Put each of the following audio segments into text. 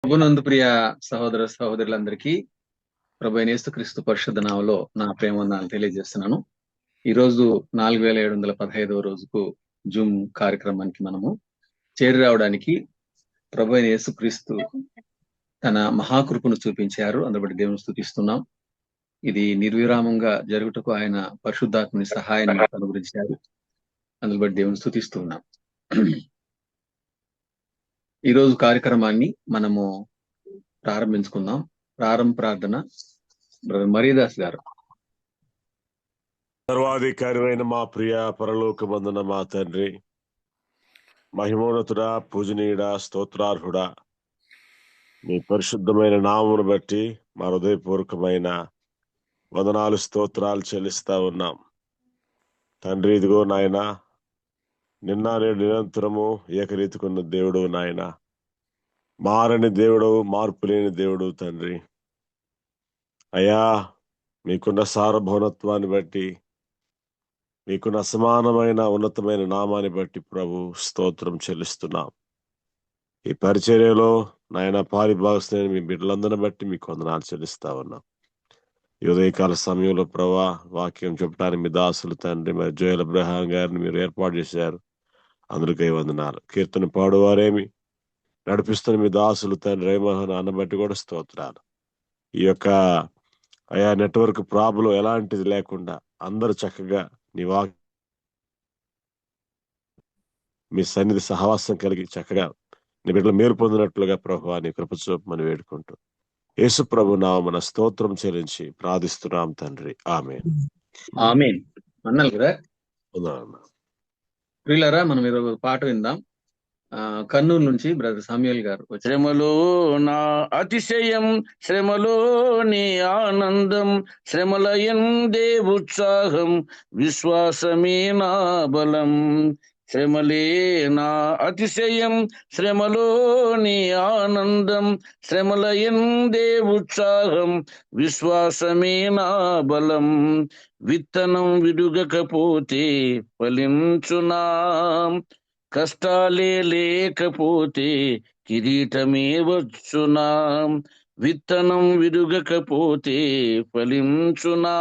ప్రభునందు ప్రియ సహోదర సహోదరులందరికీ ప్రభు అయిన యేసుక్రీస్తు పరిశుద్ధ నామములో నా ప్రేమవందనాలు తెలియజేస్తున్నాను. ఈరోజు 4715వ రోజుకు జూమ్ కార్యక్రమానికి మనము చేరి రావడానికి ప్రభు అయిన యేసుక్రీస్తు తన మహాకృపను చూపించారు. అందుబట్టి దేవుని స్తుతిస్తున్నాం. ఇది నిర్విరామంగా జరుగుటకు ఆయన పరిశుద్ధాత్మని సహాయాన్ని మనకు అనుగ్రహించారు. అందుబట్టి దేవుని స్తుతిస్తున్నాం. ఈ రోజు కార్యక్రమాన్ని మనము ప్రారంభించుకుందాం. ప్రారంభ ప్రార్థన బ్రదర్ మరీదాస్ గారు. సర్వాధికారి మా ప్రియ పరలోకమందున మా తండ్రి, మహిమోన్నతుడా, పూజనీయుడా, స్తోత్రార్హుడా, మీ పరిశుద్ధమైన నామమును బట్టి మా హృదయపూర్వకమైన వందనాలు స్తోత్రాలు చెల్లిస్తా ఉన్నాం తండ్రి. ఇదిగో నాయన, నిన్న నేడు నిరంతరము ఏకరీతికున్న దేవుడు నాయన, మారని దేవుడు, మార్పు లేని దేవుడు తండ్రి. అయ్యా, మీకున్న సార్వభౌమత్వాన్ని బట్టి, మీకున్న అసమానమైన ఉన్నతమైన నామాన్ని బట్టి ప్రభు స్తోత్రం చెల్లిస్తున్నాం. ఈ పరిచర్యలో నాయన పారిభాగస్తులైన మీ బిడ్డలందరిని బట్టి మీకు వందనాలు చెల్లిస్తా ఉన్నాం. ఈ ఉదయకాల సమయంలో ప్రభా వాక్యం చెప్పడానికి మీ దాసులు తండ్రి మరి జోయల్ అబ్రహాం గారిని మీరు ఏర్పాటు చేశారు. అందరికీ వందనాలు. కీర్తన పాడువారేమి నడిపిస్తున్న మీ దాసులు తండ్రి రేమోహన్ అన్న బట్టి కూడా స్తోత్రాలు. ఈ యొక్క అయా నెట్వర్క్ ప్రాబ్లం ఎలాంటిది లేకుండా అందరూ చక్కగా నీ మీ సన్నిధి సహవాసం కలిగి చక్కగా నీ బిడ్డలు మేలు పొందినట్లుగా ప్రభు నీ కృప చూపమని వేడుకుంటూ యేసు ప్రభు నామమున స్తోత్రం చెల్లించి ప్రార్థిస్తున్నాం తండ్రి. ఆమేన్. ఆమేన్. అన్నాను కదా వందనాలు. ప్రియులారా, మనం ఈరోజు పాట విందాం. కర్నూలు నుంచి బ్రదర్ సామ్యూయల్ గారు. శ్రమలో నా అతిశయం, శ్రమలో నీ ఆనందం, శ్రమల యందే ఉత్సాహం, విశ్వాసమే నా బలం. శ్రమలే నా అతిశయం, శ్రమలో నీ ఆనందం, శ్రమల యందే ఉత్సాహం, విశ్వాసమే నా బలం. విత్తనం విడుగకపోతే ఫలించునా, కష్టాలే లేకపోతే కిరీటమే వచ్చునా. విత్తనం విరుగకపోతే ఫలించునా,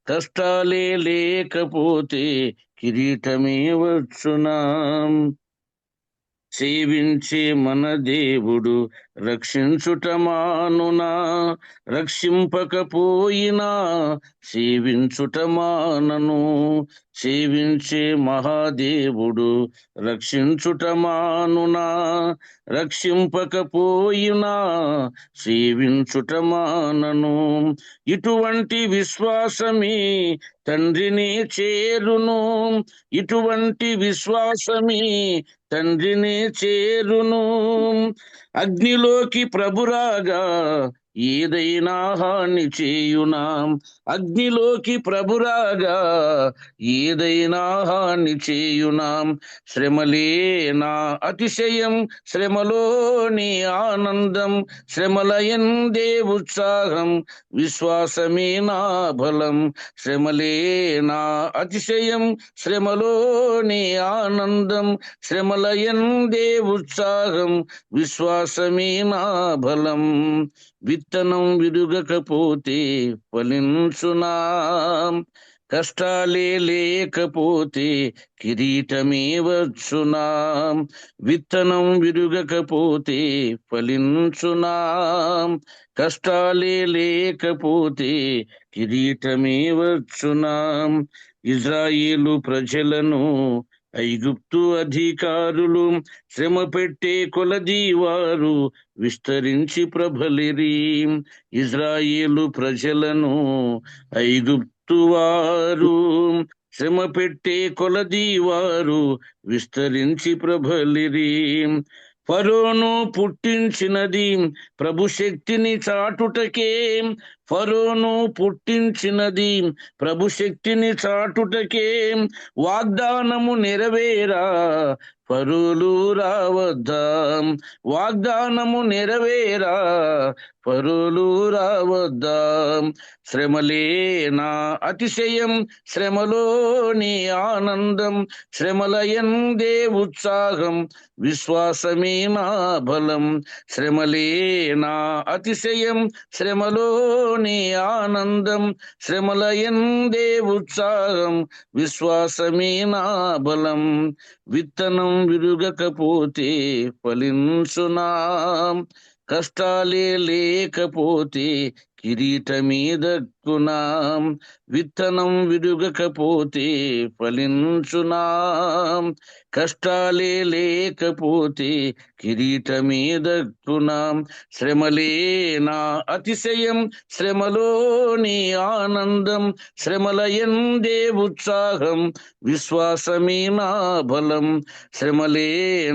కష్టాలే లేకపోతే కిరీటమే వచ్చునా. సేవించే మన దేవుడు రక్షించుట మానునా, రక్షింపకపోయినా సేవించుట మానను. సేవించే మహాదేవుడు రక్షించుట మానునా, రక్షింపకపోయినా సేవించుట మానను. ఇటువంటి విశ్వాసమే తండ్రిని చేరును, ఇటువంటి విశ్వాసమే తండ్రిని చేరును. అగ్నిలోకి ప్రభురాగా ఏదైనా హాని చేయునా, అగ్నిలోకి ప్రభురాగా ఏదైనా హాని చేయునా. శ్రమలే నా అతిశయం, శ్రమలో నీ ఆనందం, శ్రమల యందే ఉత్సాహం, విశ్వాసమే నా బలం. శ్రమలే నా అతిశయం, శ్రమలో నీ ఆనందం, శ్రమల యందే ఉత్సాహం, విశ్వాసమే నా బలం. విత్తనం విరుగకపోతే ఫలించునా, కష్టాలే లేకపోతే కిరీటమే వచ్చునా. విత్తనం విరుగకపోతే ఫలించునా, కష్టాలే లేకపోతే కిరీటమే వచ్చునా. ఇజ్రాయేలు ప్రజలను ఐగుప్తు అధికారులు శ్రమ పెట్టే కొలది వారు విస్తరించి ప్రబలిరి. ఇజ్రాయేలు ప్రజలను ఐగుప్తు వారు శ్రమ పెట్టే కొలది వారు విస్తరించి ప్రబలిరి. ఫరోను పుట్టించినది ప్రభు శక్తిని చాటుటకే, ఫరోను పుట్టించినది ప్రభు శక్తిని చాటుటకే. వాగ్దానము నెరవేరా పరులు రావద్దా, వాగ్దానము నెరవేరా పరులు రావద్దా. శ్రమలే నా అతిశయం, శ్రమలోని ఆనందం, శ్రమల యందే ఉత్సాహం, విశ్వాసమే నా బలం. శ్రమలే నా అతిశయం, శ్రమలోని ఆనందం, శ్రమల యందే ఉత్సాహం, విశ్వాసమే నా బలం. విత్తనం విరుగకపోతే ఫలించునా, కష్టాలే లేకపోతే కిరీటమే దక్కునా. విత్తనం విరుగకపోతే ఫలించునా, కష్టాలే లేకపోతే కిరీటమే దక్కునా. శ్రమలే నా అతిశయం, శ్రమలోని ఆనందం, శ్రమల యందే ఉత్సాహం, విశ్వాసమే నా బలం. శ్రమలే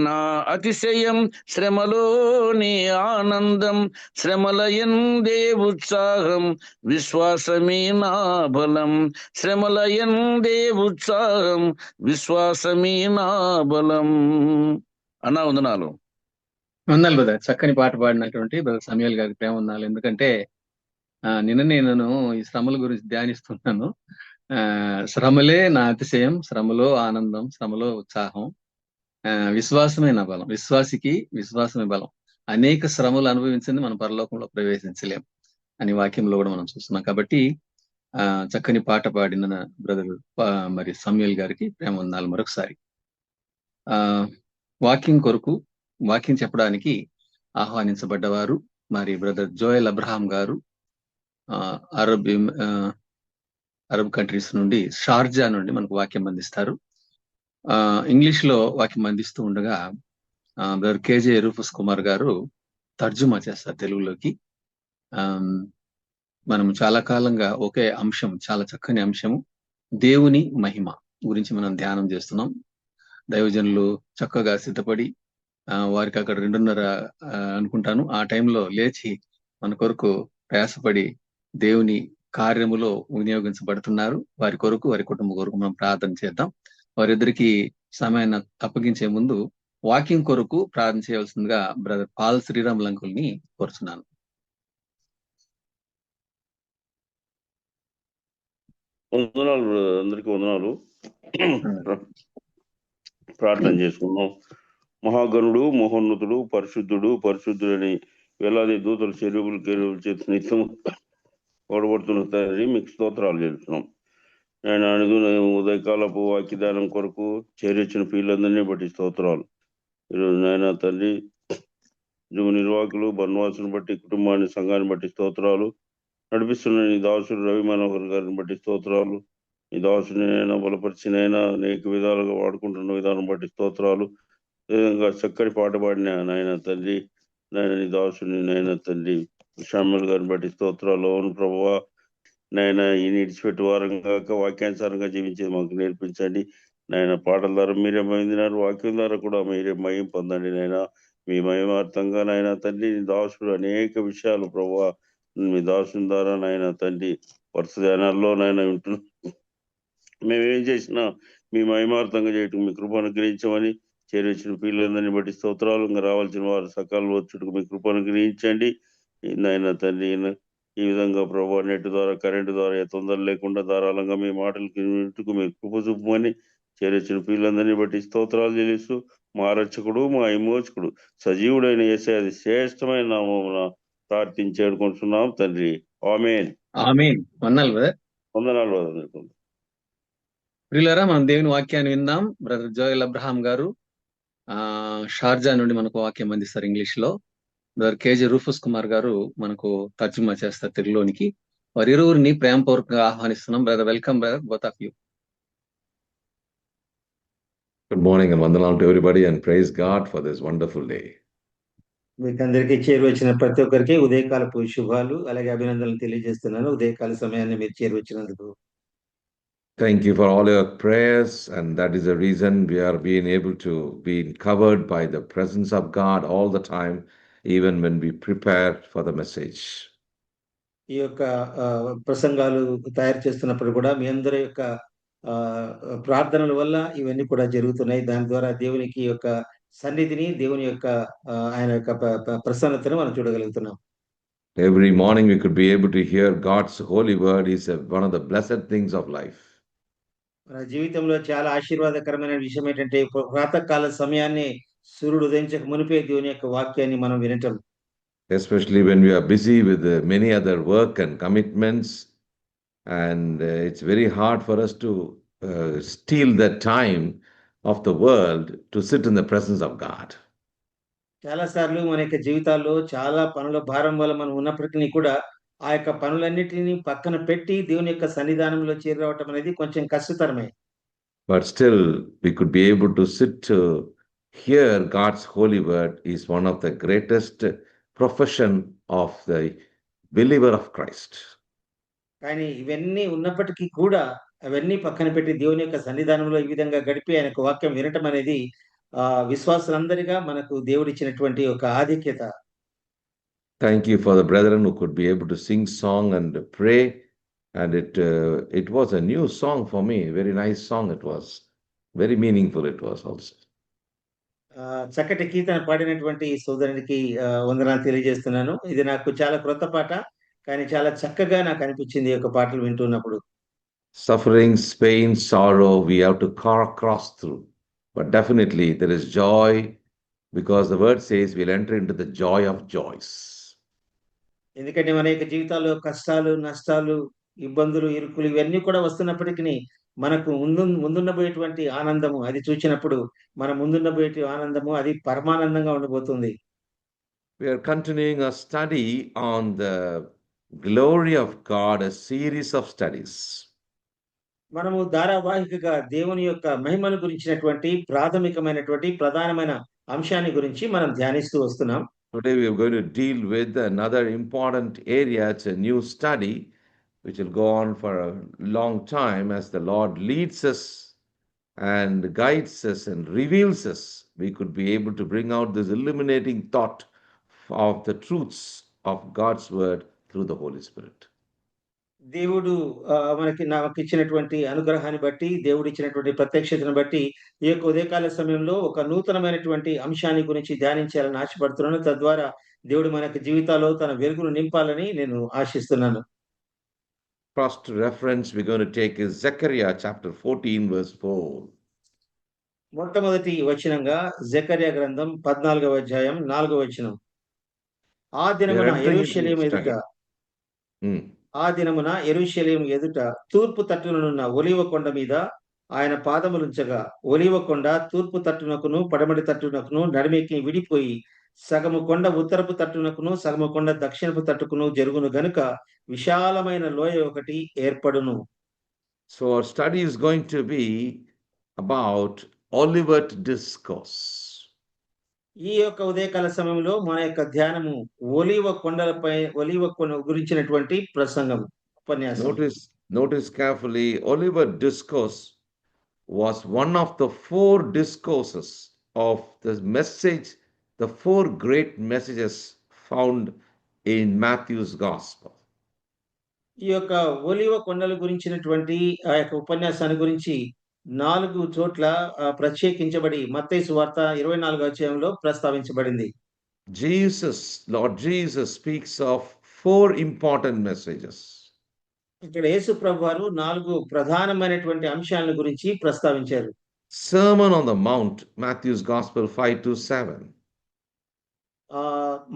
నా అతిశయం, శ్రమలోని ఆనందం, శ్రమల యందే ఉత్సాహం, విశ్వాసమే నా బలం. శ్రమల యందే ఉత్సాహం, విశ్వాసమే నా బలం. అన్నా వందనాలు. వందనాలు బ్రదర్, చక్కని పాట పాడినటువంటి బ్రదర్ సమయల్ గారికి ప్రేమ వందనాలు. ఎందుకంటే నిన్ననే నేను ఈ శ్రమల గురించి ధ్యానిస్తున్నాను. శ్రమలే నా అతిశయం, శ్రమలో ఆనందం, శ్రమలో ఉత్సాహం, విశ్వాసమే నా బలం. విశ్వాసికి విశ్వాసమే బలం. అనేక శ్రమలు అనుభవించింది మనం పరలోకంలో ప్రవేశించలేం అని వాక్యంలో కూడా మనం చూస్తున్నాం. కాబట్టి చక్కని పాట పాడిన బ్రదర్ మరి సమయల్ గారికి ప్రేమ వందనాలు మరొకసారి. వాక్యం చెప్పడానికి ఆహ్వానించబడ్డవారు మరి బ్రదర్ జోయల్ అబ్రహాం గారు, అరబ్ కంట్రీస్ నుండి, షార్జా నుండి మనకు వాక్యం అందిస్తారు. ఇంగ్లీష్ లో వాక్యం అందిస్తూ ఉండగా బ్రదర్ కేజే రూఫస్ కుమార్ గారు తర్జుమా చేస్తారు తెలుగులోకి. మనం చాలా కాలంగా ఒకే అంశం, చాలా చక్కని అంశము, దేవుని మహిమ గురించి మనం ధ్యానం చేస్తున్నాం. దైవజనులు చక్కగా సిద్ధపడి వారికి అక్కడ 2:30 అనుకుంటాను ఆ టైంలో లేచి మన కొరకు ప్రయాసపడి దేవుని కార్యములో వినియోగించబడుతున్నారు. వారి కొరకు, వారి కుటుంబం కొరకు మనం ప్రార్థన చేద్దాం. వారిద్దరికి సమయాన్ని అప్పగించే ముందు వాక్యం కొరకు ప్రార్థన చేయవలసిందిగా బ్రదర్ పాల్ శ్రీరామ్ లంకుల్ని కోరుచున్నాను. వందనాలు, అందరికీ వందనాలు. ప్రార్థన చేసుకున్నాం. మహాగణుడు, మహోన్నతుడు, పరిశుద్ధుడని వేలాది దూతలు చెరువులు చేతి నిత్యం ఓడబడుతున్న తండ్రి, మీకు స్తోత్రాలు చేస్తున్నాం. నేను ఉదయకాలపు వాక్యదానం కొరకు చేరొచ్చిన పిల్లలందరినీ బట్టి స్తోత్రాలు. ఈరోజు నాయన తండ్రి, నిర్వాహకులు బన్వాసుని బట్టి, కుటుంబాన్ని, సంఘాన్ని బట్టి స్తోత్రాలు. నడిపిస్తున్న నీ దాసుడు రవి మనోహర్ గారిని బట్టి స్తోత్రాలు. నీ దాసుని నైనా బలపరిచినైనా అనేక విధాలుగా వాడుకుంటున్న విధానం బట్టి స్తోత్రాలు. విధంగా చక్కటి పాట పాడిన నాయన తండ్రి, నాయన నీ దాసుని నాయన తండ్రి శ్యామల్ గారిని బట్టి స్తోత్రాలు. అవును ప్రభువా, నాయన ఈ నిడిచిపెట్టి వారంగా వాక్యానుసారంగా జీవించేది మాకు నేర్పించండి. నాయన పాటల ద్వారా మీరే మహిందినారు, వాక్యం ద్వారా కూడా మీరే మహిం పొందండి. నాయన మీ మహిమార్థంగా నాయన తండ్రి నీ దాసుడు అనేక విషయాలు ప్రభువా మీ దాసుని ద్వారా నాయన తండ్రి వరుస ధ్యానాల్లో నాయన వింటున్నా. మేమేం చేసినా మీ మహిమార్థంగా చేయటం మీ కృప అనుగ్రహించమని, చేరొచ్చిన పిల్లలందరినీ బట్టి స్తోత్రాలు. ఇంకా రావాల్సిన వారు సకాలం వచ్చుటకు మీ కృప అనుగ్రహించండి నాయన తండ్రి. ఈ విధంగా ప్రభావ నెట్ ద్వారా, కరెంటు ద్వారా ఏ తొందర లేకుండా ధారాళంగా మీ మాటలకి వింటుకు మీ కృప చూపమని, చేరొచ్చిన పిల్లలందరినీ బట్టి స్తోత్రాలు చెల్లిస్తూ, మా రక్షకుడు, మా విమోచకుడు, సజీవుడైన యేసయ్య అది శ్రేష్టమైన నామమున ప్రార్థించి వేడుకుంటున్నాం తండ్రి. ఆమేన్. ఆమేన్. వందనాలు. ప్రియులారా, మనం దేవుని వాక్యాన్ని విందాం. బ్రదర్ జోయల్ అబ్రహాం గారు షార్జా నుండి మనకు వాక్యం అందిస్తారు ఇంగ్లీష్ లో. బ్రదర్ కేజే రూఫస్ కుమార్ గారు మనకు తర్జుమా చేస్తారు తెలుగులోనికి. వారి ఇరువురిని ప్రేమపూర్వకంగా ఆహ్వానిస్తున్నాం. Brother, welcome brother, both of you. Good morning and vandanam to everybody, and praise God for this wonderful day. మీకు అందరికీ చేరువచ్చిన ప్రతి ఒక్కరికి ఉదయకాలపు శుభాలు, అలాగే అభినందనలు తెలియజేస్తున్నాను. ఉదయకాల సమయాన్ని మీరు చేరువచ్చినందుకు Thank you for all your prayers, and that is the reason we are being able to be covered by the presence of God all the time, even when we prepare for the message. ఈ యొక్క ప్రసంగాలు తయారు చేస్తున్నప్పుడు కూడా మీ అందరి యొక్క ప్రార్థనల వల్ల ఇవన్నీ కూడా జరుగుతున్నాయి. దాని ద్వారా దేవునికి యొక్క సన్నిధిని, దేవుని యొక్క ఆయన యొక్క ప్రసన్నతను మనం చూడగలుగుతున్నాం. Every morning we could be able to hear God's holy word is one of the blessed things of life. మన జీవితంలో చాలా ఆశీర్వాదకరమైన విషయం ఏంటంటే ప్రాతకాల సమయాన్ని సూర్యుడు ఉదయించక మునిపే దేవుని యొక్క వాక్యాన్ని మనం వినటం. Especially when we are busy with many other work and commitments, and it's very hard for us to steal the time of the world to sit in the presence of God. చాలా సార్లు మన యొక్క జీవితాల్లో చాలా పనుల భారం వల్ల మనం ఉన్నప్పటికీ కూడా ఆ యొక్క పనులన్నిటిని పక్కన పెట్టి దేవుని యొక్క సన్నిధానంలో చేరవటం అనేది కొంచెం కష్టతరమే. But still, we could be able to sit to hear God's holy word is one of the greatest profession of the believer of Christ. కానీ ఇవన్నీ ఉన్నప్పటికీ కూడా అవన్నీ పక్కన పెట్టి దేవుని యొక్క సన్నిధానంలో ఈ విధంగా గడిపి ఆయన యొక్క వాక్యం వినటం అనేది విశ్వాసులందరిగా మనకు దేవుడిచ్చినటువంటి ఒక ఆధిక్యత. Thank you for the brethren who could be able to sing song and pray. And it was a new song for me. Very nice song it was. Very meaningful it was also. చక్కటి కీర్తన పాడినటువంటి సోదరునికి వందనాలు తెలియజేస్తున్నాను. ఇది నాకు చాలా క్రొత్త పాట, కానీ చాలా చక్కగా నాకు అనిపించింది ఈ యొక్క పాటలు వింటున్నప్పుడు. Sufferings, pain, sorrow, we have to cross through. But definitely there is joy, because the word says we'll enter into the joy of joys. ఎందుకంటే మన యొక్క జీవితాల్లో కష్టాలు, నష్టాలు, ఇబ్బందులు, ఇరుకులు ఇవన్నీ కూడా వస్తున్నప్పటికీ మనకు ముందుండబోయేటువంటి ఆనందము అది చూచినప్పుడు మన ముందుండబోయే ఆనందము అది పరమానందంగా ఉండబోతుంది. We are continuing a study on the glory of God, a series of studies. మనము ధారావాహికగా దేవుని యొక్క మహిమను గురించినటువంటి ప్రాథమికమైనటువంటి ప్రధానమైన అంశాన్ని గురించి మనం ధ్యానిస్తూ వస్తున్నాం. Today we are going to deal with another important area. It's a new study which will go on for a long time as the Lord leads us and guides us and reveals us. We could be able to bring out this illuminating thought of the truths of God's word through the Holy Spirit. దేవుడు నాకు ఇచ్చినటువంటి అనుగ్రహాన్ని బట్టి, దేవుడు ఇచ్చినటువంటి ప్రత్యక్షతను బట్టి ఈ యొక్క ఉదయకాల సమయంలో ఒక నూతనమైనటువంటి అంశాన్ని గురించి ధ్యానించాలని ఆశపడుతున్నాను. తద్వారా దేవుడు మనకి జీవితాల్లో తన వెలుగును నింపాలని నేను ఆశిస్తున్నాను. First reference we're going to take is Zechariah chapter 14 verse 4. మొట్టమొదటి వచనంగా జెకర్యా గ్రంథం 14వ అధ్యాయం 4వ వచనం. ఆ దినమున యెరూషలేము ఎదుట తూర్పు తట్టుననున్న ఒలీవ కొండ మీద ఆయన పాదములుంచగా ఒలీవ కొండ తూర్పు తట్టునకును పడమటి తట్టునకును నడిమెక్కి విడిపోయి సగము కొండ ఉత్తరపు తట్టునకును సగము కొండ దక్షిణపు తట్టుకును జరుగును గనుక విశాలమైన లోయ ఒకటి ఏర్పడును. So our study is going to be about Olivet Discourse. ఈ యొక్క ఉదయకాల సమయంలో మన యొక్క ధ్యానము ఒలీవ కొండలపై ఒలీవ కొండ గురించినటువంటి ప్రసంగం ఉపన్యాసం. Notice carefully, Olivet Discourse was one of the 4 discourses of the message, the 4 great messages found in Matthew's Gospel. ఈ యొక్క ఒలీవ కొండల గురించినటువంటి ఆ యొక్క ఉపన్యాసాన్ని గురించి 4 చోట్ల ప్రత్యేకించబడి మత్తయి సువార్త 24వ అధ్యాయంలో ప్రస్తావించబడింది. Lord Jesus speaks of 4 important messages. ఇక్కడ యేసు ప్రభువారు 4 ప్రధానమైనటువంటి అంశాలను గురించి ప్రస్తావించారు. Sermon on the Mount, Matthew's Gospel 5-7.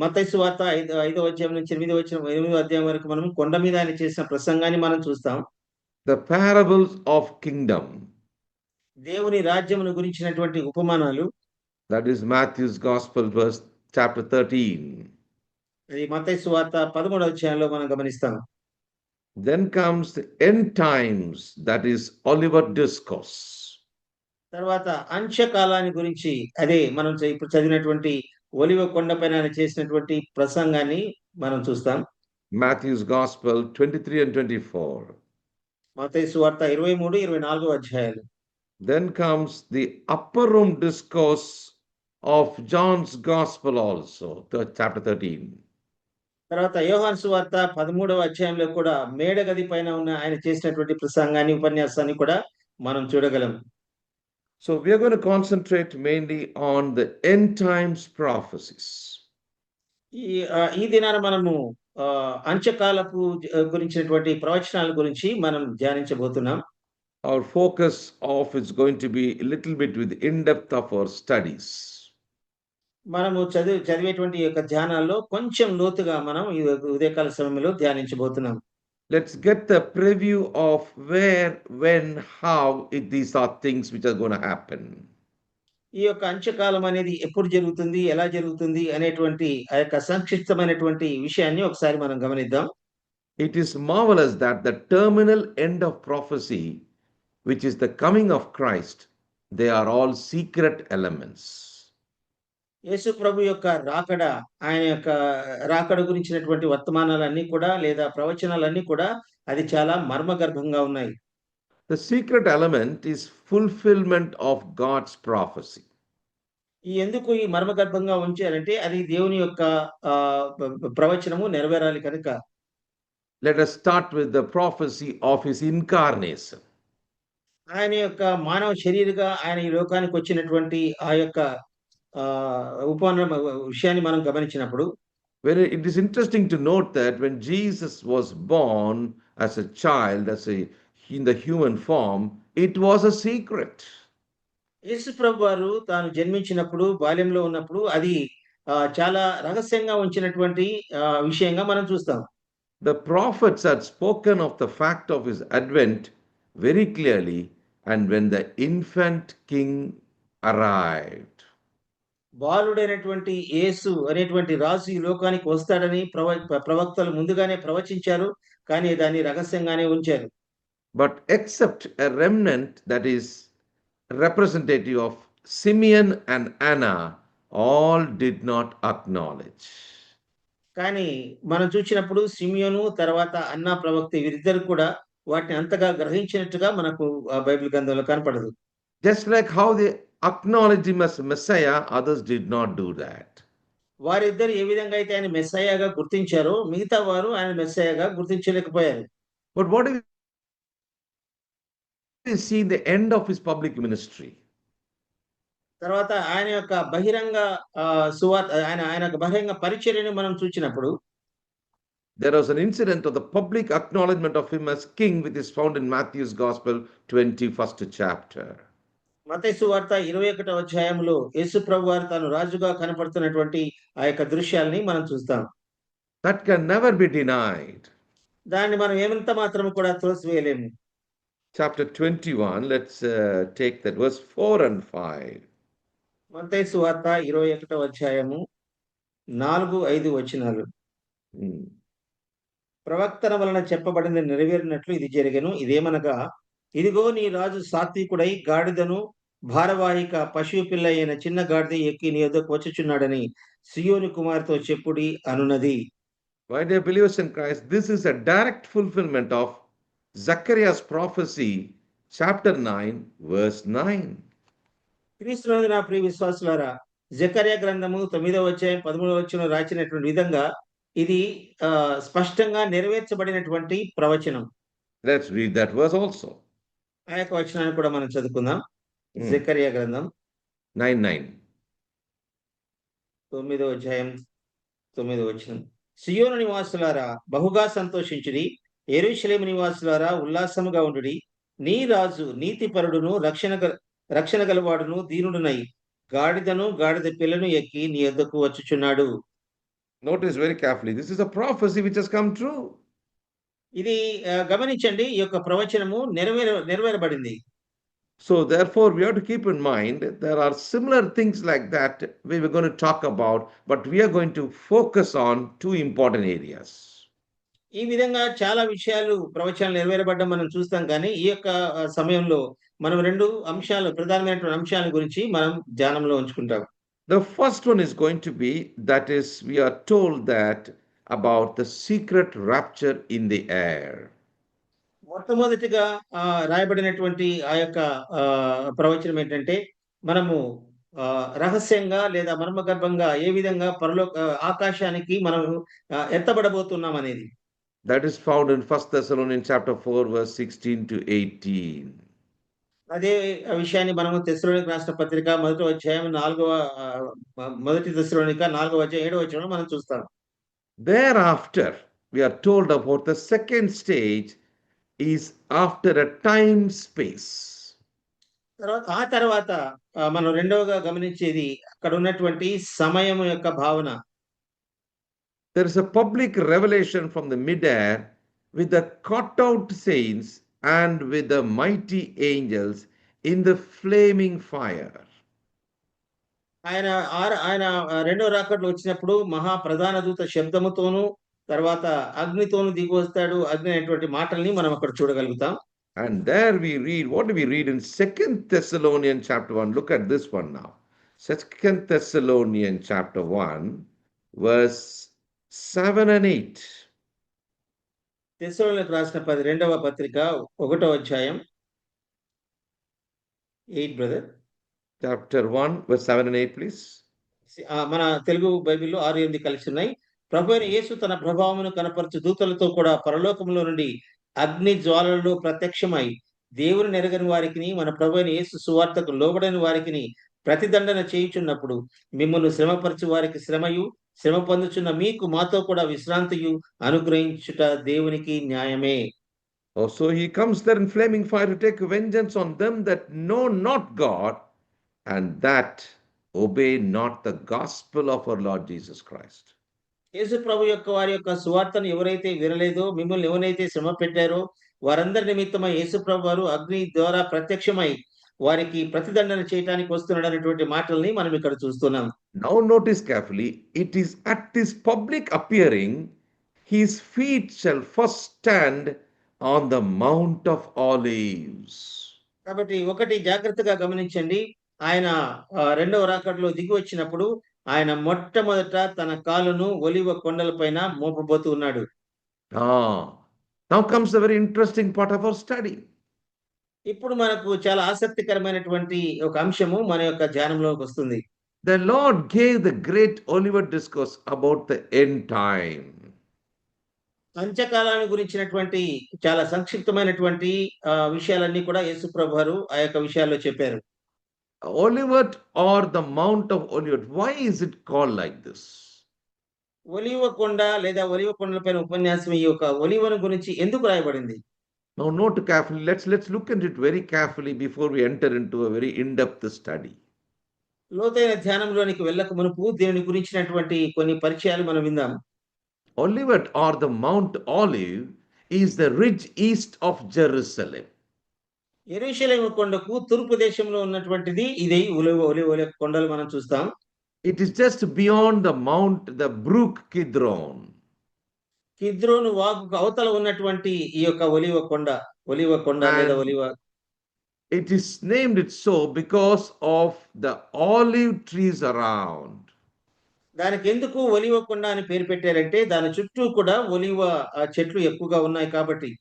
మత్తయి సువార్త 5వ అధ్యాయం నుంచి 8వ అధ్యాయం వరకు మనం కొండ మీద ఆయన చేసిన ప్రసంగాన్ని మనం చూస్తాం. The parables of kingdom. దేవుని రాజ్యమును గురించినటువంటి ఉపమానాలు. That is Matthew's Gospel verse chapter 13. ఇది మత్తయి సువార్త 13వ అధ్యాయంలో మనం గమనిస్తాం. Then comes the end times, that is Olivet Discourse. తర్వాత అంత్యకాలాన్ని గురించి అదే మనం ఇప్పుడు చదివినటువంటి ఒలివ కొండపైన ఆయన చేసినటువంటి ప్రసంగాన్ని మనం చూస్తాం. Matthew's Gospel 23 and 24. మత్తయి సువార్త 23, 24వ అధ్యాయాలు. Then comes the upper room discourse of John's Gospel also, chapter 13. తర్వాత యోహాను సువార్త 13వ అధ్యాయంలో కూడా మేడగది పైన ఉన్న ఆయన చేసినటువంటి ప్రసంగాన్ని ఉపన్యాసాన్ని కూడా మనం చూడగలం. So we are going to concentrate mainly on the end times prophecies. ఈ దినాన మనము అంత్యకాలపు గురించినటువంటి ప్రవచనాల గురించి మనం ధ్యానించబోతున్నాం. Our focus is going to be a little bit with in-depth of our studies. మనము చదివేటువంటి యొక్క ధ్యానాల్లో కొంచెం లోతుగా మనం ఈ ఉదయకాల సమయంలో ధ్యానించబోతున్నాం. Let's get the preview of where, when, how these are things which are going to happen. ఈ యొక్క అంత్యకాలం అనేది ఎప్పుడు జరుగుతుంది, ఎలా జరుగుతుంది అనేటువంటి ఆ యొక్క సంక్షిప్తమైనటువంటి విషయాన్ని ఒకసారి మనం గమనిద్దాం. It is marvelous that the terminal end of prophecy, which is the coming of Christ, they are all secret elements. యేసు ప్రభు యొక్క రాకడ, ఆయన యొక్క రాకడ గురించినటువంటి వర్తమానాలన్నీ కూడా లేదా ప్రవచనాలన్నీ కూడా అది చాలా మర్మగర్భంగా ఉన్నాయి. The secret element is fulfillment of God's prophecy. ఎందుకు ఈ మర్మగర్భంగా ఉంచారంటే అది దేవుని యొక్క ప్రవచనము నెరవేరాలి కనుక. Let us start with the prophecy of his incarnation. ఆయన యొక్క మానవ శరీరగా ఆయన ఈ లోకానికి వచ్చినటువంటి ఆ యొక్క విషయాన్ని మనం గమనించినప్పుడు, It is interesting to note that when Jesus was born as a child, in the human form, it was a secret. యేసు ప్రభు వారు తాను జన్మించినప్పుడు బాల్యంలో ఉన్నప్పుడు అది చాలా రహస్యంగా ఉంచినటువంటి విషయంగా మనం చూస్తాం. The prophets had spoken of the fact of his advent very clearly, and when the infant king arrived. బాలుడైనటువంటి యేసు అనేటువంటి రాజు ఈ లోకానికి వస్తాడని ప్రవక్తలు ముందుగానే ప్రవచించారు, కానీ దాన్ని రహస్యంగానే ఉంచారు. But except a remnant that is representative of Simeon and Anna, all did not acknowledge. కానీ మనం చూసినప్పుడు సిమియోను తర్వాత అన్నా ప్రవక్త వీరిద్దరు కూడా వాటిని అంతగా గ్రహించినట్టుగా మనకు బైబిల్ గ్రంథంలో కనపడదు. Just like how they acknowledged him as Messiah, others did not do that. వారిద్దరు ఏ విధంగా అయితే ఆయన మెస్సయ్యగా గుర్తించారో మిగతా వారు ఆయన మెస్సయ్యగా గుర్తించలేకపోయారు. But what do we see in the end of his public ministry? తర్వాత ఆయన యొక్క బహిరంగ సువార్త, ఆయన యొక్క బహిరంగ పరిచర్యను మనం చూసినప్పుడు, there was an incident of the public acknowledgement of him as king, which is found in Matthew's Gospel, 21st chapter. మత్తయి సువార్త 21వ అధ్యాయంలో యేసు ప్రభు వారు తాను రాజుగా కనపడుతున్నటువంటి ఆ యొక్క దృశ్యాల్ని మనం చూస్తాం. That can never be denied. దాన్ని మనం ఏమంత మాత్రం కూడా త్రోసివేయలేము. Chapter 21, let's take that verse 4 and 5. మత్తయి సువార్త 21వ అధ్యాయము 4-5 వచనాలు. ప్రవక్తల వలన చెప్పబడింది నెరవేరినట్లు ఇది జరిగెను. ఇదేమనగా, ఇదిగో నీ రాజు సాత్వికుడై గాడిదను భారవాహిక పశువు పిల్ల అయిన చిన్న గాడిద ఎక్కి నీ యొద్దకు వచ్చుచున్నాడని సియోను కుమార్తో చెప్పుడి అనున్నది. My dear believers in Christ, this is a direct fulfillment of Zechariah's prophecy, chapter 9, verse 9. క్రీస్తునందు నా ప్రియ విశ్వాసులారా, జకర్యా గ్రంథము 9వ అధ్యాయం 13వ వచనం రాసినటువంటి విధంగా ఇది స్పష్టంగా నెరవేర్చబడినటువంటి ప్రవచనం. Let's read that verse also. ఆ యొక్క వచనాన్ని కూడా మనం చదువుకుందాం. జకర్యా గ్రంథం 9:9. 9వ అధ్యాయం 9వ వచనం. సియోను నివాసులారా బహుగా సంతోషించుడి, యెరూషలేము నివాసులారా ఉల్లాసముగా ఉండుడి. నీ రాజు నీతిపరుడును రక్షణ గలవాడును దీనుడునై గాడిదను గాడిద పిల్లను ఎక్కి నీ యొద్దకు వచ్చుచున్నాడు. Notice very carefully, this is a prophecy which has come true. ఇది గమనించండి, ఈ యొక్క ప్రవచనము నెరవేరబడింది. So therefore we have to keep in mind there are similar things like that we were going to talk about, but we are going to focus on two important areas. ఈ విధంగా చాలా విషయాలు ప్రవచనాలు నెరవేరబడ్డం మనం చూస్తాం, కానీ ఈ యొక్క సమయంలో మనం రెండు అంశాలు, ప్రధానమైనటువంటి అంశాల గురించి మనం ధ్యానంలో ఉంచుకుంటాం. The first one is going to be, that is, we are told that about the secret rapture in the air. మొట్టమొదటిగా రాయబడినటువంటి ఆ యొక్క ప్రవచనం ఏంటంటే, మనము రహస్యంగా లేదా మర్మగర్భంగా ఏ విధంగా ఆకాశానికి మనం ఎత్తబడబోతున్నాం అనేది. That is found in 1 Thessalonians chapter 4, verse 16 to 18. అదే విషయాన్ని మనము తెస్సలోనికీయులకు రాసిన పత్రిక 1వ అధ్యాయం 4వ మొదటి తెస్సలోనిక 4వ అధ్యాయం 7వ వచనంలో మనం చూస్తాం. Thereafter, we are told about the second stage is after a time space. ఆ తర్వాత మనం రెండవగా గమనించేది అక్కడ ఉన్నటువంటి సమయం యొక్క భావన. There is a public revelation from the midair with the caught out saints and with the mighty angels in the flaming fire. ఆయన రెండో రాకడలో వచ్చినప్పుడు మహా ప్రధాన దూత శబ్దముతోను తర్వాత అగ్నితోను దిగి వస్తాడు. అగ్ని అనేటువంటి మాటల్ని మనం అక్కడ చూడగలుగుతాం. And there we read, what do we read in 2 Thessalonians chapter 1? Look at this one now. 2 Thessalonians chapter 1, verse 7 and 8. తెస్సలోనికీయులకు రాసిన రెండవ పత్రిక 1వ అధ్యాయం 8 brother. Chapter 1, verse 7 and 8, please. మన తెలుగు బైబిల్లో 6, 8 కలిసి ఉన్నాయి. ప్రభువైన యేసు తన ప్రభావమును కనపరచు దూతలతో కూడా పరలోకములో నుండి అగ్ని జ్వాలలలో ప్రత్యక్షమై దేవుని నెరగని వారికిని మన ప్రభువైన యేసు సువార్తకు లోబడని వారికిని ప్రతిదండన చేయుచున్నప్పుడు మిమ్మల్ని శ్రమపరచు వారికి శ్రమయు శ్రమ పొందుచున్న మీకు మాతో కూడా విశ్రాంతియు అనుగ్రహించుట దేవునికి న్యాయమే. Oh, so he comes there in flaming fire to take vengeance on them that know not God and that obey not the gospel of our Lord Jesus Christ. యేసు ప్రభు యొక్క వారి యొక్క సువార్తను ఎవరైతే వినలేదో మిమ్మల్ని ఎవరైతే శ్రమ పెట్టారో వారందరి నిమిత్తమై యేసు ప్రభు వారు అగ్ని ద్వారా ప్రత్యక్షమై వారికి ప్రతిదండన చేయడానికి వస్తున్నాడు అనేటువంటి మాటల్ని మనం ఇక్కడ చూస్తున్నాం. Now notice carefully, it is at this public appearing, his feet shall first stand on the Mount of Olives. కాబట్టి ఒకటి జాగ్రత్తగా గమనించండి. ఆయన రెండవ రాకడలో దిగి వచ్చినప్పుడు ఆయన మొట్టమొదట తన కాలును ఒలివ కొండలపైన మోపబోతూ ఉన్నాడు. Now comes the very interesting part of our study. ఇప్పుడు మనకు చాలా ఆసక్తికరమైనటువంటి ఒక అంశము మన యొక్క ధ్యానంలోకి వస్తుంది. The Lord gave the great Olivet discourse about the end time. అంత్యకాలాన్ని గురించినటువంటి చాలా సంక్షిప్తమైనటువంటి విషయాలన్నీ కూడా యేసు ప్రభువారు ఆ యొక్క విషయాల్లో చెప్పారు. Olivet or the Mount of Olivet, why is it called like this? ఒలివ కొండ లేదా ఒలివ కొండలపైన ఉపన్యాసం ఈ యొక్క ఒలివను గురించి ఎందుకు రాయబడింది? Now note carefully, let's look at it very carefully before we enter into a very in-depth study. లోతైన ధ్యానంలోనికి వెళ్ళక మునుపు దీని గురించినటువంటి కొన్ని పరిచయాలు మనం విందాం. Olivet or the Mount Olive is the ridge east of Jerusalem. యెరూషలేము కొండకు తూర్పు దేశంలో ఉన్నటువంటిది ఇది ఒలివ కొండలు మనం చూస్తాం. It is just beyond the mount, the brook Kidron. కిద్రోను వాగుకు అవతల ఉన్నటువంటి ఈ యొక్క ఒలివ కొండ లేదా ఒలివ. It is named it so because of the olive trees around. దానికి ఎందుకు ఒలివ కొండ అని పేరు పెట్టారంటే దాని చుట్టూ కూడా ఒలివ చెట్లు ఎక్కువగా ఉన్నాయి కాబట్టి.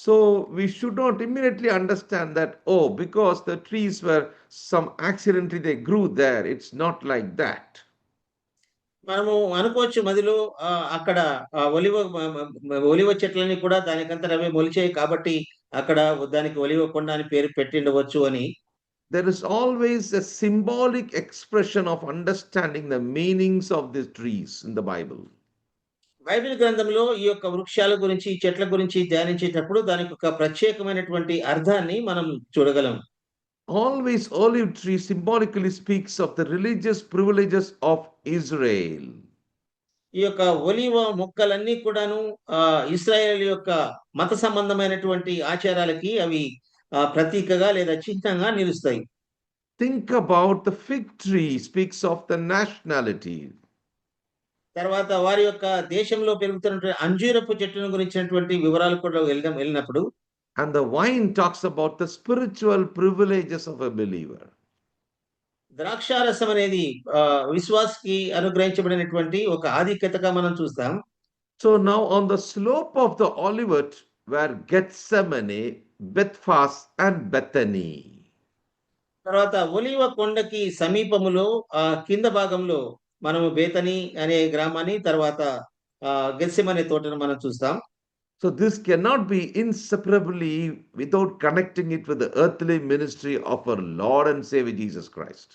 So we should not immediately understand that, oh, because the trees were some accidentally they grew there. It's not like that. మనము అనుకోవచ్చు మదిలో అక్కడ ఒలివ చెట్లని కూడా దానికంతా అవే మొలిచాయి కాబట్టి అక్కడ దానికి ఒలివ కొండ అని పేరు పెట్టిండవచ్చు అని. There is always a symbolic expression of understanding the meanings of these trees in the Bible. Bible గ్రంథంలో ఈ యొక్క వృక్షాల గురించి చెట్ల గురించి ధ్యానించేటప్పుడు దానికి ఒక ప్రత్యేకమైనటువంటి అర్థాన్ని మనం చూడగలం. Always olive tree symbolically speaks of the religious privileges of Israel. ఈ యొక్క ఒలివ మొక్కలన్నీ కూడాను ఇశ్రాయేలు యొక్క మత సంబంధమైనటువంటి ఆచారాలకి అవి ప్రతీకగా లేదా చిహ్నంగా నిలుస్తాయి. Think about the fig tree speaks of the nationality. తర్వాత వారి యొక్క దేశంలో పెరుగుతున్నటువంటి అంజూరపు చెట్టును గురించినటువంటి వివరాలు కూడా వెళ్ళినప్పుడు And the vine talks about the spiritual privileges of a believer. ద్రాక్షారసం అనేది విశ్వాసికి అనుగ్రహించబడినటువంటి ఒక ఆధిక్యతగా మనం చూస్తాం. So now on the slope of the Olivet were Gethsemane, Bethphage and Bethany. తర్వాత ఒలివ కొండకి సమీపములో కింద భాగంలో మనము బేతని అనే గ్రామాన్ని తర్వాత గెత్సెమనే తోటను మనం చూస్తాం. So this cannot be inseparably without connecting it with the earthly ministry of our Lord and Savior Jesus Christ.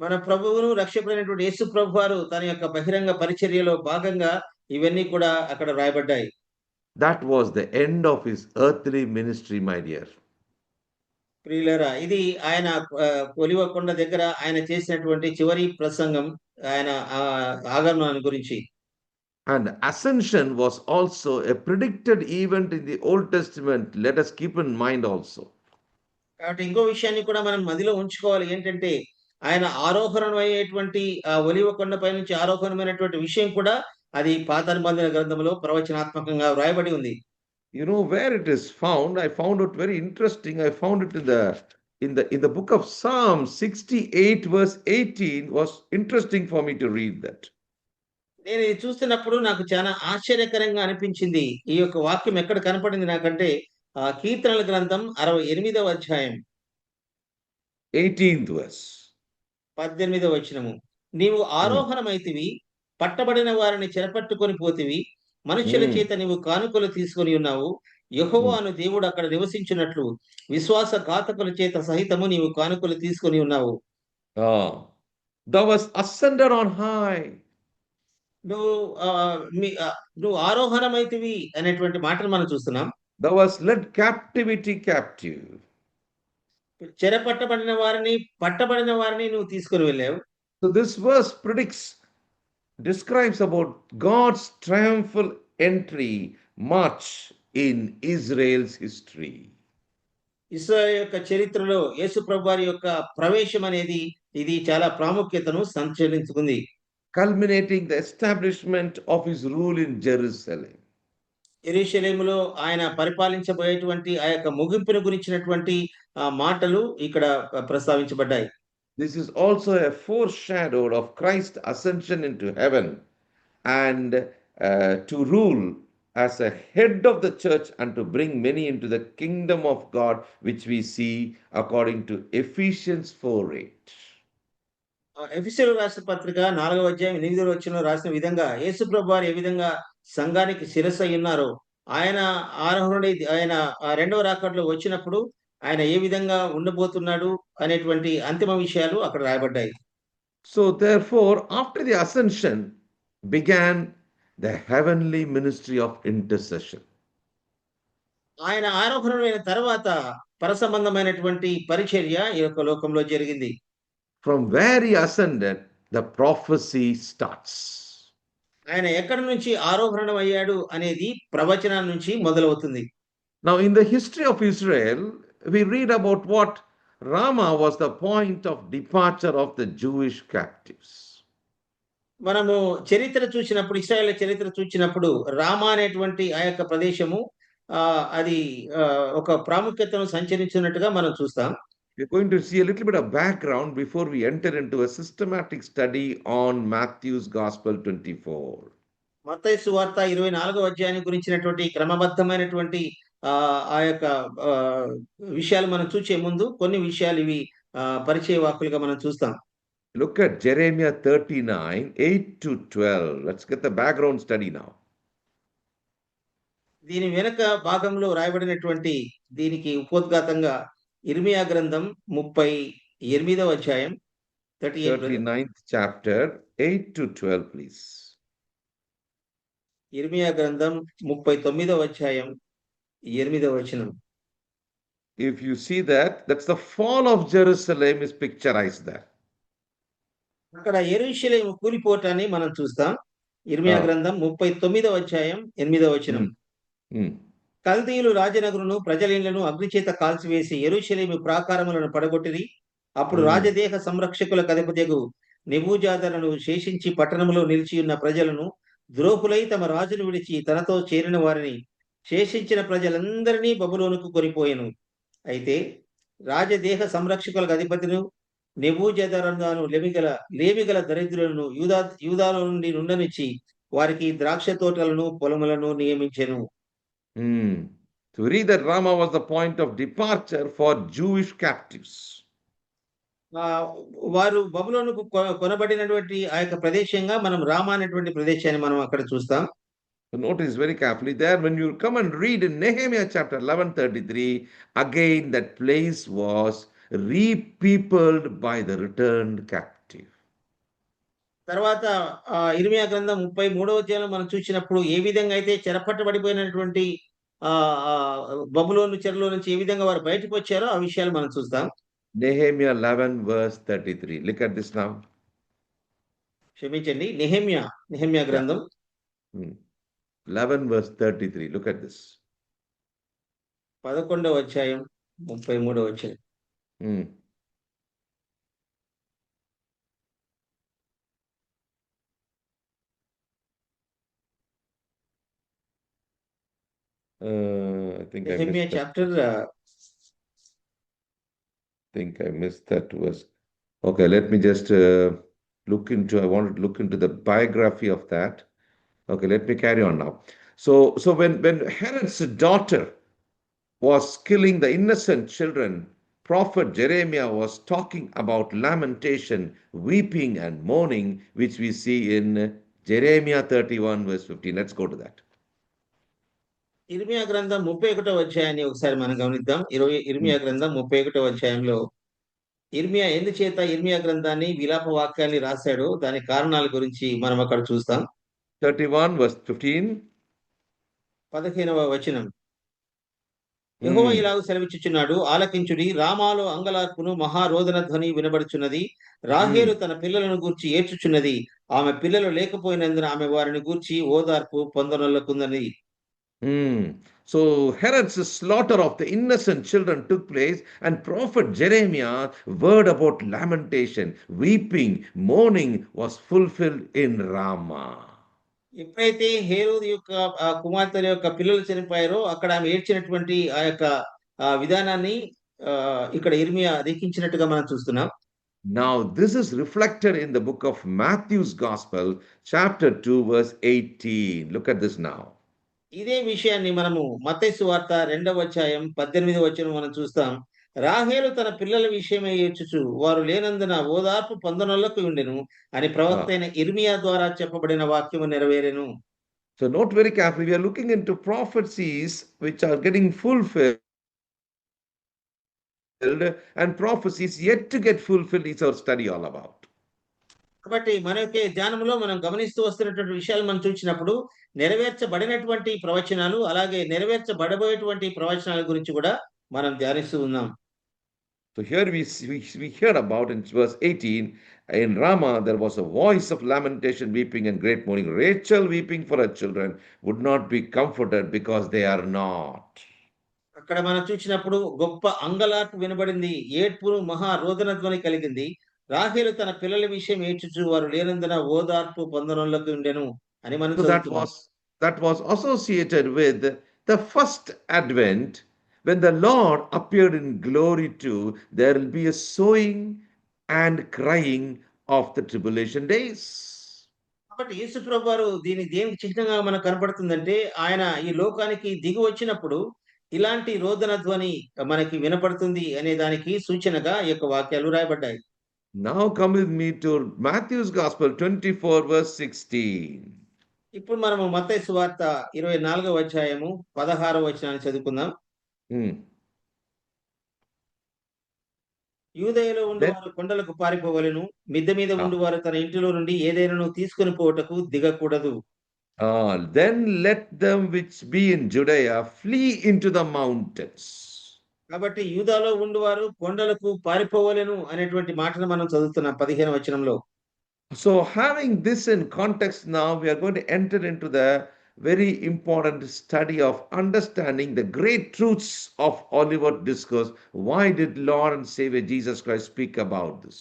మన ప్రభువును రక్షకుడైనటువంటి యేసు ప్రభు వారు తన యొక్క బహిరంగ పరిచర్యలో భాగంగా ఇవన్నీ కూడా అక్కడ రాయబడ్డాయి. That was the end of his earthly ministry, my dear. ప్రియులారా, ఇది ఆయన ఒలివ కొండ దగ్గర ఆయన చేసినటువంటి చివరి ప్రసంగం, ఆయన ఆగమనాన్ని గురించి. And ascension was also a predicted event in the Old Testament. Let us keep in mind also. కాబట్టి ఇంకో విషయాన్ని కూడా మనం మదిలో ఉంచుకోవాలి. ఏంటంటే ఆయన ఆరోహణం అయ్యేటువంటి ఒలివ కొండపై నుంచి ఆరోహణమైనటువంటి విషయం కూడా అది పాత నిబంధన గ్రంథంలో ప్రవచనాత్మకంగా వ్రాయబడి ఉంది. You know where it is found? I found it very interesting. I found it in the book of Psalms 68 verse 18 was interesting for me to read that. నేను ఇది చూస్తున్నప్పుడు నాకు చాలా ఆశ్చర్యకరంగా అనిపించింది. ఈ యొక్క వాక్యం ఎక్కడ కనపడింది నాకంటే కీర్తనల గ్రంథం 68వ అధ్యాయం 18th verse. 18వ వచనము. నీవు ఆరోహణమైతివి, పట్టబడిన వారిని చెరపట్టుకొని పోతివి, మనుష్యుల చేత నీవు కానుకలు తీసుకొని ఉన్నావు. యెహోవాను దేవుడు అక్కడ నివసించినట్లు విశ్వాసఘాతకుల చేత సహితము నీవు కానుకలు తీసుకొని ఉన్నావు. Thou hast ascended on high. నువ్వు ఆరోహణమైతివి అనేటువంటి మాటను మనం చూస్తున్నాం. Thou hast led captivity captive. చెరపట్టబడిన వారిని నువ్వు తీసుకొని వెళ్ళావు. So this verse describes about God's triumphal entry march in Israel's history. ఇశ్రాయేలు యొక్క చరిత్రలో యేసు ప్రభు వారి యొక్క ప్రవేశం అనేది ఇది చాలా ప్రాముఖ్యతను సంతరించుకుంది. Culminating the establishment of his rule in Jerusalem. యెరూషలేములో ఆయన పరిపాలించబోయేటువంటి ఆ యొక్క ముగింపును గురించినటువంటి మాటలు ఇక్కడ ప్రస్తావించబడ్డాయి. This is also a foreshadow of Christ's ascension into heaven and to rule as a head of the church and to bring many into the kingdom of God, which we see according to Ephesians 4:8. ఎఫెసీయుల రాసిన పత్రిక 4వ అధ్యాయం 8వ వచనంలో రాసిన విధంగా యేసు ప్రభు వారు ఏ విధంగా సంఘానికి శిరస్సు ఉన్నారో, ఆయన ఆరోహణుడై ఆయన రెండవ రాకడలో వచ్చినప్పుడు ఆయన ఏ విధంగా ఉండబోతున్నాడు అనేటువంటి అంతిమ విషయాలు అక్కడ రాయబడ్డాయి. So therefore, after the ascension began the heavenly ministry of intercession. ఆయన ఆరోహణమైన తర్వాత పరసంబంధమైనటువంటి పరిచర్య ఈ యొక్క లోకంలో జరిగింది. From where he ascended, the prophecy starts. ఆయన ఎక్కడి నుంచి ఆరోహణం అయ్యాడు అనేది ప్రవచనం నుంచి మొదలవుతుంది. Now in the history of Israel, we read about what Rama was the point of departure of the Jewish captives. మనము చరిత్ర చూసినప్పుడు, ఇశ్రాయేలు చరిత్ర చూసినప్పుడు రామా అనేటువంటి ఆ యొక్క ప్రదేశము అది ఒక ప్రాముఖ్యతను సంచరించినట్టుగా మనం చూస్తాం. We're going to see a little bit of background before we enter into a systematic study on Matthew's Gospel 24. మత్తయి సువార్త 24వ అధ్యాయం గురించినటువంటి క్రమబద్ధమైనటువంటి ఆ యొక్క విషయాలు మనం చూసే ముందు కొన్ని విషయాలు ఇవి పరిచయ వాక్కులుగా మనం చూస్తాం. Look at Jeremiah 39, 8 to 12. Let's get the background study now. దీని వెనక భాగంలో రాయబడినటువంటి దీనికి ఉపోద్ఘాతంగా ఇర్మియా గ్రంథం 38వ అధ్యాయం 39th chapter, 8 to 12, please. ఇర్మియా గ్రంథం 39వ అధ్యాయం 8వ వచనం. If you see that, that's the fall of Jerusalem is picturized there. అక్కడ యెరూషలేము కూలిపోవటాన్ని మనం చూస్తాం. ఇర్మియా గ్రంథం 39వ అధ్యాయం 8వ వచనం. కల్దీయులు రాజనగరును ప్రజలిండ్లను అగ్నిచేత కాల్చివేసి యెరూషలేము ప్రాకారములను పడగొట్టిరి. అప్పుడు రాజదేహ సంరక్షకులకు అధిపతియగు నెబూజారదాను శేషించి పట్టణంలో నిలిచి ఉన్న ప్రజలను ద్రోహులై తమ రాజును విడిచి తనతో చేరిన వారిని శేషించిన ప్రజలందరినీ బబులోనుకు కొనిపోయెను. అయితే రాజదేహ సంరక్షకులకు అధిపతిను నెబూజారదాను లేమిగల దరిద్రులను యూదాలో నుండి నుండనిచ్చి వారికి ద్రాక్ష తోటలను పొలములను నియమించెను. To read that Rama was the point of departure for Jewish captives. వారు బబులోనుకు కొనబడినటువంటి ఆ యొక్క ప్రదేశంగా మనం రామా అనేటువంటి ప్రదేశాన్ని మనం అక్కడ చూస్తాం. So notice very carefully there, when you come and read in Nehemiah chapter 11:33, again that place was repeopled by the returned captive. తర్వాత ఇర్మియా గ్రంథం 33వ అధ్యాయంలో మనం చూసినప్పుడు ఏ విధంగా అయితే చెరపట్టబడిపోయినటువంటి బబులోను చెరలో నుంచి ఏ విధంగా వారు బయటకు వచ్చారో ఆ విషయాలు మనం చూస్తాం. Nehemiah 11 verse 33. Look at this now. క్షమించండి, నెహెమ్యా గ్రంథం 11 verse 33. Look at this. 11వ అధ్యాయం 33వ వచనం. I think I Nehemiah missed that. Chapter think I missed that verse. Okay, let me just I wanted to look into the biography of that. Okay, let me carry on now. So when Herod's daughter was killing the innocent children, prophet Jeremiah was talking about lamentation, weeping and mourning, which we see in Jeremiah 31 verse 15. Let's go to that. ఇర్మియా గ్రంథం 31వ అధ్యాయాన్ని ఒకసారి మనం గమనిద్దాం. ఇర్మియా గ్రంథం 31వ అధ్యాయంలో ఇర్మియా ఎందుచేత ఇర్మియా గ్రంథాన్ని విలాప వాక్యాన్ని రాశాడో దాని కారణాల గురించి మనం అక్కడ చూస్తాం. 31 verse 15. 15వ వచనం. యెహోవా ఇలాగు సెలవిచ్చుచున్నాడు, ఆలకించుడి, రామాలో అంగలార్పును మహారోదన ధ్వని వినబడుచున్నది. రాహేలు తన పిల్లలను గూర్చి ఏడ్చుచున్నది, ఆమె పిల్లలు లేకపోయినందున ఆమె వారిని గూర్చి ఓదార్పు పొందనొల్లకుందని. So Herod's slaughter of the innocent children took place, and prophet Jeremiah's word about lamentation, weeping, mourning was fulfilled in Ramah. ఎప్పుడైతే హేరోదు యొక్క కుమార్తెల యొక్క పిల్లలు చనిపోయారో అక్కడ ఆమె ఏడ్చినటువంటి ఆ యొక్క విధానాన్ని ఇక్కడ ఇర్మియా లిఖించినట్టుగా మనం చూస్తున్నాం. Now this is reflected in the book of Matthew's Gospel, chapter 2 verse 18. Look at this now. ఇదే విషయాన్ని మనము మత్తయి సువార్త 2వ అధ్యాయం 18వ వచనం మనం చూస్తాం. రాహేలు తన పిల్లల విషయమై ఏడ్చుచు వారు లేనందున ఓదార్పు పొందనొల్లకు ఉండెను అని ప్రవక్త అయిన ఇర్మియా ద్వారా చెప్పబడిన వాక్యము నెరవేరెను. So note very carefully, we are looking into prophecies which are getting fulfilled, and prophecies yet to get fulfilled is our study all about. కాబట్టి మన యొక్క ధ్యానంలో మనం గమనిస్తూ వస్తున్నటువంటి విషయాలు మనం చూసినప్పుడు నెరవేర్చబడినటువంటి ప్రవచనాలు అలాగే నెరవేర్చబడబోయేటువంటి ప్రవచనాల గురించి కూడా మనం ధ్యానిస్తూ ఉన్నాం. So here we hear about in verse 18, in Ramah there was a voice of lamentation, weeping and great mourning. Rachel weeping for her children would not be comforted because they are not. అక్కడ మనం చూసినప్పుడు గొప్ప అంగలార్పు వినబడింది, ఏడ్పును మహా రోదన ధ్వని కలిగింది. రాహేలు తన పిల్లల విషయం ఏడ్చుచు వారు లేనందున ఓదార్పు పొందనొల్లకు ఉండెను అని మనం చదువుతున్నాం. That was associated with the first advent. When the Lord appeared in glory too, there will be a sowing and crying of the tribulation days. కాబట్టి యేసు ప్రభువారు దేనికి చిహ్నంగా మనకు కనపడుతుందంటే ఆయన ఈ లోకానికి దిగి వచ్చినప్పుడు ఇలాంటి రోదన ధ్వని మనకి వినపడుతుంది అనే దానికి సూచనగా ఈ యొక్క వాక్యాలు రాయబడ్డాయి. Now come with me to Matthew's Gospel 24 verse 16. ఇప్పుడు మనము మత్తయి సువార్త 24వ అధ్యాయము 16వ వచనాన్ని చదువుకుందాం. యూదయలో ఉండేవారు కొండలకు పారిపోవలెను, మిద్దె మీద ఉండువారు తన ఇంటిలో నుండి ఏదైనాను తీసుకొని పోవటకు దిగకూడదు. Then let them which be in Judea flee into the mountains. కాబట్టి యూదాలో ఉండువారు కొండలకు పారిపోవలెను అనేటువంటి మాటను మనం చదువుతున్నాం 15వ వచనంలో. So having this in context, now we are going to enter into the very important study of understanding the great truths of Olivet Discourse. Why did Lord and Savior Jesus Christ speak about this?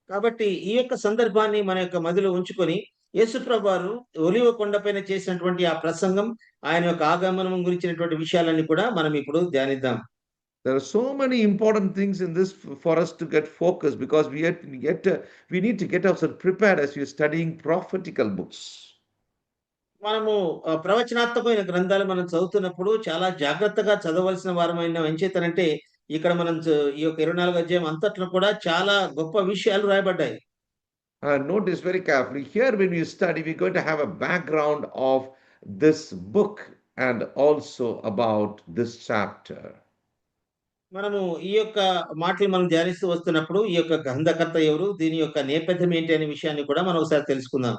కాబట్టి ఈ యొక్క సందర్భాన్ని మన యొక్క మదిలో ఉంచుకొని యేసు ప్రభువారు ఒలివ కొండపైన చేసినటువంటి ఆ ప్రసంగం, ఆయన యొక్క ఆగమనం గురించినటువంటి విషయాలన్నీ కూడా మనం ఇప్పుడు ధ్యానిద్దాం. There are so many important things in this for us to get focused, because we need to get ourselves prepared as we are studying prophetical books. మనము ప్రవచనాత్మకమైన గ్రంథాలు మనం చదువుతున్నప్పుడు చాలా జాగ్రత్తగా చదవలసిన వారమైన ఎంచేతనంటే ఇక్కడ మనం ఈ యొక్క 24వ అధ్యాయం అంతట్లో కూడా చాలా గొప్ప విషయాలు రాయబడ్డాయి. Notice very carefully here, when we study, we're going to have a background of this book and also about this chapter. మనము ఈ యొక్క మాటలు మనం ధ్యానిస్తూ వస్తున్నప్పుడు ఈ యొక్క గ్రంథకర్త ఎవరు? దీని యొక్క నేపథ్యం ఏంటి అనే విషయాన్ని కూడా మనం ఒకసారి తెలుసుకుందాం.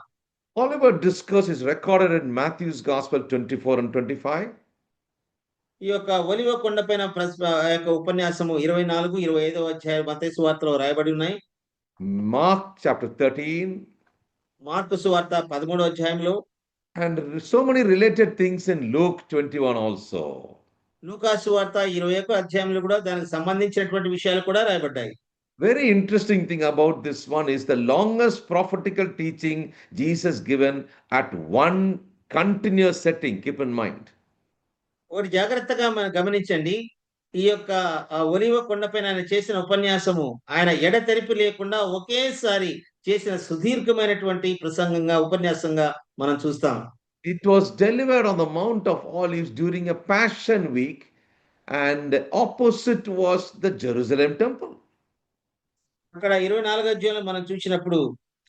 Olivet Discourse is recorded in Matthew's Gospel 24 and 25. ఈ యొక్క ఒలివ కొండపైన ఆ యొక్క ఉపన్యాసము 24, 25వ అధ్యాయం మత్తయి సువార్తలో రాయబడి ఉన్నాయి. Mark chapter 13. మార్కు సువార్త 13వ అధ్యాయంలో, And so many related things in Luke 21 also. లూకా సువార్త 21వ అధ్యాయంలో కూడా దానికి సంబంధించినటువంటి విషయాలు కూడా రాయబడ్డాయి. Very interesting thing about this one is the longest prophetical teaching Jesus given at one continuous setting. Keep in mind. ఒకటి జాగ్రత్తగా మనం గమనించండి. ఈ యొక్క ఒలివ కొండపైన ఆయన చేసిన ఉపన్యాసము ఆయన ఎడతెరిపి లేకుండా ఒకేసారి చేసిన సుదీర్ఘమైనటువంటి ప్రసంగంగా, ఉపన్యాసంగా మనం చూస్తాం. It was delivered on the Mount of Olives during a Passion Week, and opposite was the Jerusalem temple. అక్కడ 24వ అధ్యాయంలో మనం చూసినప్పుడు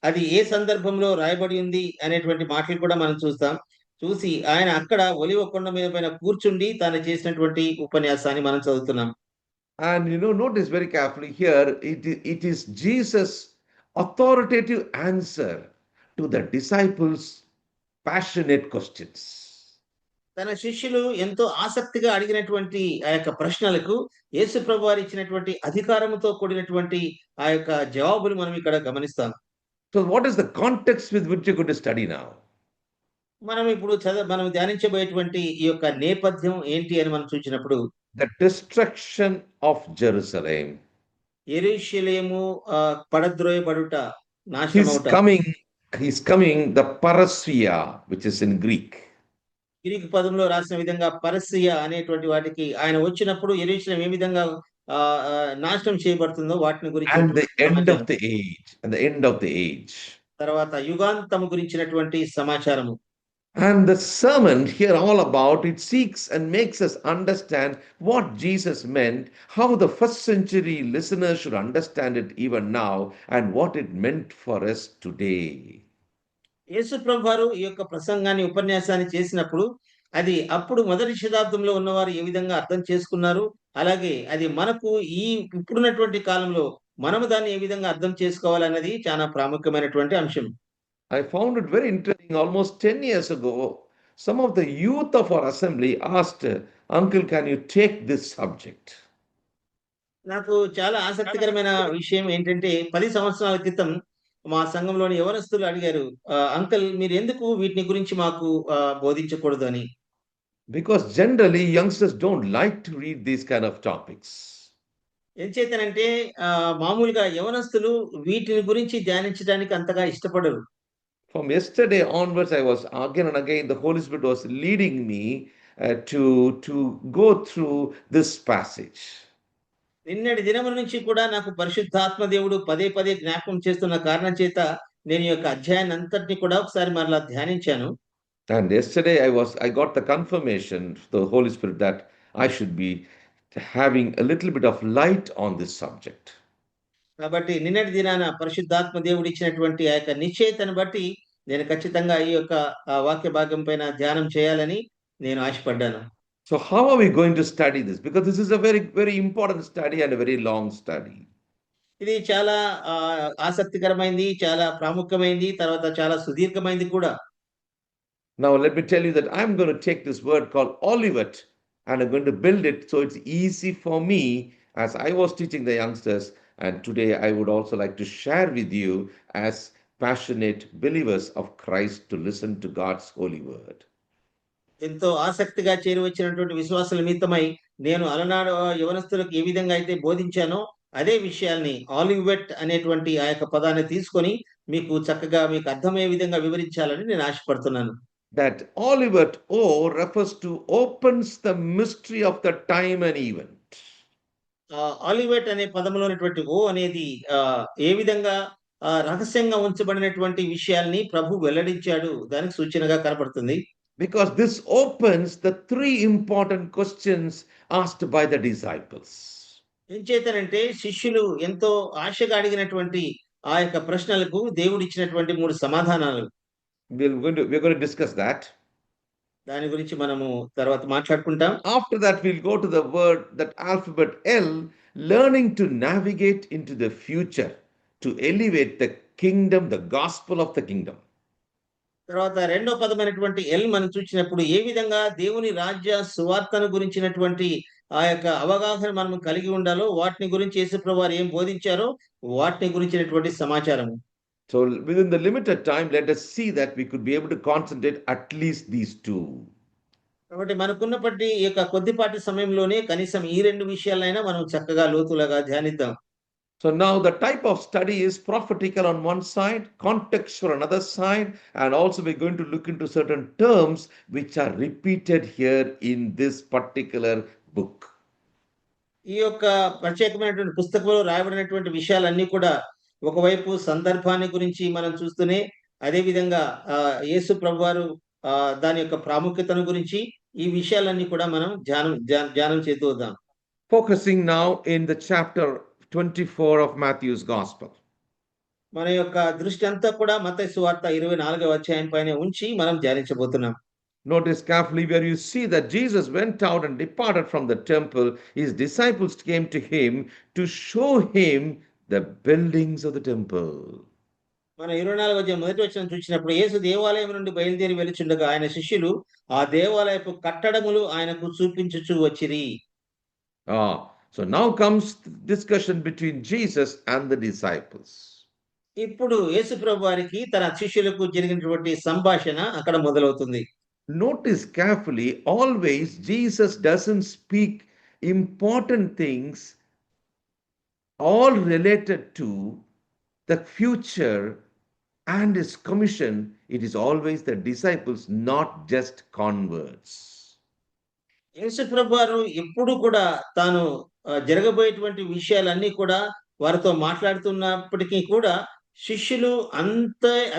అది ఏ సందర్భంలో రాయబడి ఉంది అనేటువంటి మాటలు కూడా మనం చూసి ఆయన అక్కడ ఒలివ కొండ మీద పైన కూర్చుండి తాను చేసినటువంటి ఉపన్యాసాన్ని మనం చదువుతున్నాం. And notice very carefully here, it is Jesus' authoritative answer to the disciples' passionate questions. తన శిష్యులు ఎంతో ఆసక్తిగా అడిగినటువంటి ఆ యొక్క ప్రశ్నలకు యేసు ప్రభువు వారు ఇచ్చినటువంటి అధికారముతో కూడినటువంటి ఆ యొక్క జవాబులు మనం ఇక్కడ గమనిస్తాం. So what is the context with which you're going to study now? మనం ఇప్పుడు మనం ధ్యానించబోయేటువంటి ఈ యొక్క నేపథ్యం ఏంటి అని మనం చూసినప్పుడు, The destruction of Jerusalem. యెరూషలేము పడద్రోయబడుట, He's నాశనమవుట. coming, the parousia, which is in Greek. Greek పదంలో రాసిన విధంగా పరస్సియా అనేటువంటి వాటికి ఆయన వచ్చినప్పుడు యెరూషలేం ఏ విధంగా నాశనం చేయబడుతుందో వాటిని And గురించి the end of the age. And the end of the age. తర్వాత యుగాంతము గురించినటువంటి సమాచారము. And the sermon here all about it seeks and makes us understand what Jesus meant, how the first century listeners should understand it even now, and what it meant for us today. యేసు ప్రభు వారు ఈ యొక్క ప్రసంగాన్ని, ఉపన్యాసాన్ని చేసినప్పుడు అది అప్పుడు మొదటి శతాబ్దంలో ఉన్నవారు ఏ విధంగా అర్థం చేసుకున్నారు, అలాగే అది మనకు ఇప్పుడున్నటువంటి కాలంలో మనము దాన్ని ఏ విధంగా అర్థం చేసుకోవాలన్నది చాలా ప్రాముఖ్యమైనటువంటి అంశం. I found it very interesting. Almost 10 years ago, some of the youth of our assembly asked, Uncle, can you take this subject? నాకు చాలా ఆసక్తికరమైన విషయం ఏంటంటే 10 సంవత్సరాల క్రితం మా సంఘంలోని యవనస్తులు అడిగారు, అంకల్ మీరు ఎందుకు వీటిని గురించి మాకు బోధించకూడదు అని. Because generally youngsters don't like to read these kind of topics. ఎంచేతనంటే మామూలుగా యవనస్తులు వీటిని గురించి ధ్యానించడానికి అంతగా ఇష్టపడరు. From yesterday onwards, I was again and again, the Holy Spirit was leading me to go through this passage. నిన్నటి దినముల నుంచి కూడా నాకు పరిశుద్ధాత్మ దేవుడు పదే పదే జ్ఞాపకం చేస్తున్న కారణం చేత నేను ఈ యొక్క అధ్యాయాన్ని అంతటిని కూడా ఒకసారి మరలా ధ్యానించాను. And yesterday I got the confirmation from the Holy Spirit that I should be having a little bit of light on this subject. కాబట్టి నిన్నటి దినాన పరిశుద్ధాత్మ దేవుడు ఇచ్చినటువంటి ఆ యొక్క నిశ్చయితను బట్టి నేను ఖచ్చితంగా ఈ యొక్క వాక్య భాగం పైన ధ్యానం చేయాలని నేను ఆశపడ్డాను. So how are we going to study this? Because this is a very, very important study and a very long study. ఇది చాలా ఆసక్తికరమైంది, చాలా ప్రాముఖ్యమైంది, తర్వాత చాలా సుదీర్ఘమైంది కూడా. Now let me tell you that I'm going to take this word called Olivet and I'm going to build it so it's easy for me as I was teaching the youngsters, and today I would also like to share with you as passionate believers of Christ to listen to God's holy word. ఎంతో ఆసక్తిగా చేరి వచ్చినటువంటి విశ్వాసుల నిమిత్తమై నేను అలనాడు యవనస్తులకు ఏ విధంగా అయితే బోధించానో అదే విషయాల్ని ఆలివెట్ అనేటువంటి ఆ యొక్క పదాన్ని తీసుకొని మీకు చక్కగా మీకు అర్థమయ్యే విధంగా వివరించాలని నేను ఆశపడుతున్నాను. That Olivet O refers to opens the mystery of the time and event. ఆలివెట్ అనే పదంలో ఉన్నటువంటి ఓ అనేది ఏ విధంగా రహస్యంగా ఉంచబడినటువంటి విషయాల్ని ప్రభు వెల్లడించాడు దానికి సూచనగా కనపడుతుంది. Because this opens the 3 important questions asked by the disciples. ఏం చేతనంటే శిష్యులు ఎంతో ఆశగా అడిగినటువంటి ఆ యొక్క ప్రశ్నలకు దేవుడు ఇచ్చినటువంటి 3 సమాధానాలు. We're going to discuss that. దాని గురించి మనము తర్వాత మాట్లాడుకుంటాం. After that, we'll go to the word, that alphabet L, learning to navigate into the future, to elevate the kingdom, the gospel of the kingdom. తర్వాత రెండో పదమైనటువంటి ఎల్ మనం చూసినప్పుడు ఏ విధంగా దేవుని రాజ్య సువార్తను గురించినటువంటి ఆ యొక్క అవగాహన మనం కలిగి ఉండాలో వాటిని గురించి యేసుప్రభువు వారు ఏం బోధించారో వాటిని గురించినటువంటి సమాచారం. So, within the limited time, let us see that we could be able to concentrate at least these two. కాబట్టి మనకున్నప్పటి ఈ యొక్క కొద్దిపాటి సమయంలోనే కనీసం ఈ రెండు విషయాలైనా మనం చక్కగా లోతులుగా ధ్యానిద్దాం. So now the type of study is prophetical on one side, contextual on another side, and also we're going to look into certain terms which are repeated here in this particular book. ఈ యొక్క ప్రత్యేకమైనటువంటి పుస్తకంలో రాయబడినటువంటి విషయాలన్నీ కూడా ఒకవైపు సందర్భాన్ని గురించి మనం చూస్తూనే అదే విధంగా యేసు ప్రభువారు దాని యొక్క ప్రాముఖ్యతను గురించి ఈ విషయాలన్నీ కూడా మనం ధ్యానం చేస్తూ వద్దాం. Focusing now in the chapter 24 of Matthew's Gospel. మన యొక్క దృష్టి అంతా కూడా మత్తయి సువార్త 24వ అధ్యాయం పైన ఉంచి మనం ధ్యానించబోతున్నాం. Notice carefully where you see that Jesus went out and departed from the temple. His disciples came to him to show him the buildings of the temple. మన 24వ అధ్యాయం మొదటి వచనం చూసినప్పుడు యేసు దేవాలయం నుండి బయలుదేరి వెలుచుండగా ఆయన శిష్యులు ఆ దేవాలయపు కట్టడములు ఆయనకు చూపించుచు వచ్చిరి. So now comes discussion between Jesus and the disciples. ఇప్పుడు యేసు ప్రభు వారికి తన శిష్యులకు జరిగినటువంటి సంభాషణ అక్కడ మొదలవుతుంది. Notice carefully, always Jesus doesn't speak important things all related to the future and his commission. It is always the disciples, not just converts. యేసు ప్రభు వారు ఎప్పుడు కూడా తాను జరగబోయేటువంటి విషయాలన్నీ కూడా వారితో మాట్లాడుతున్నప్పటికీ కూడా శిష్యులు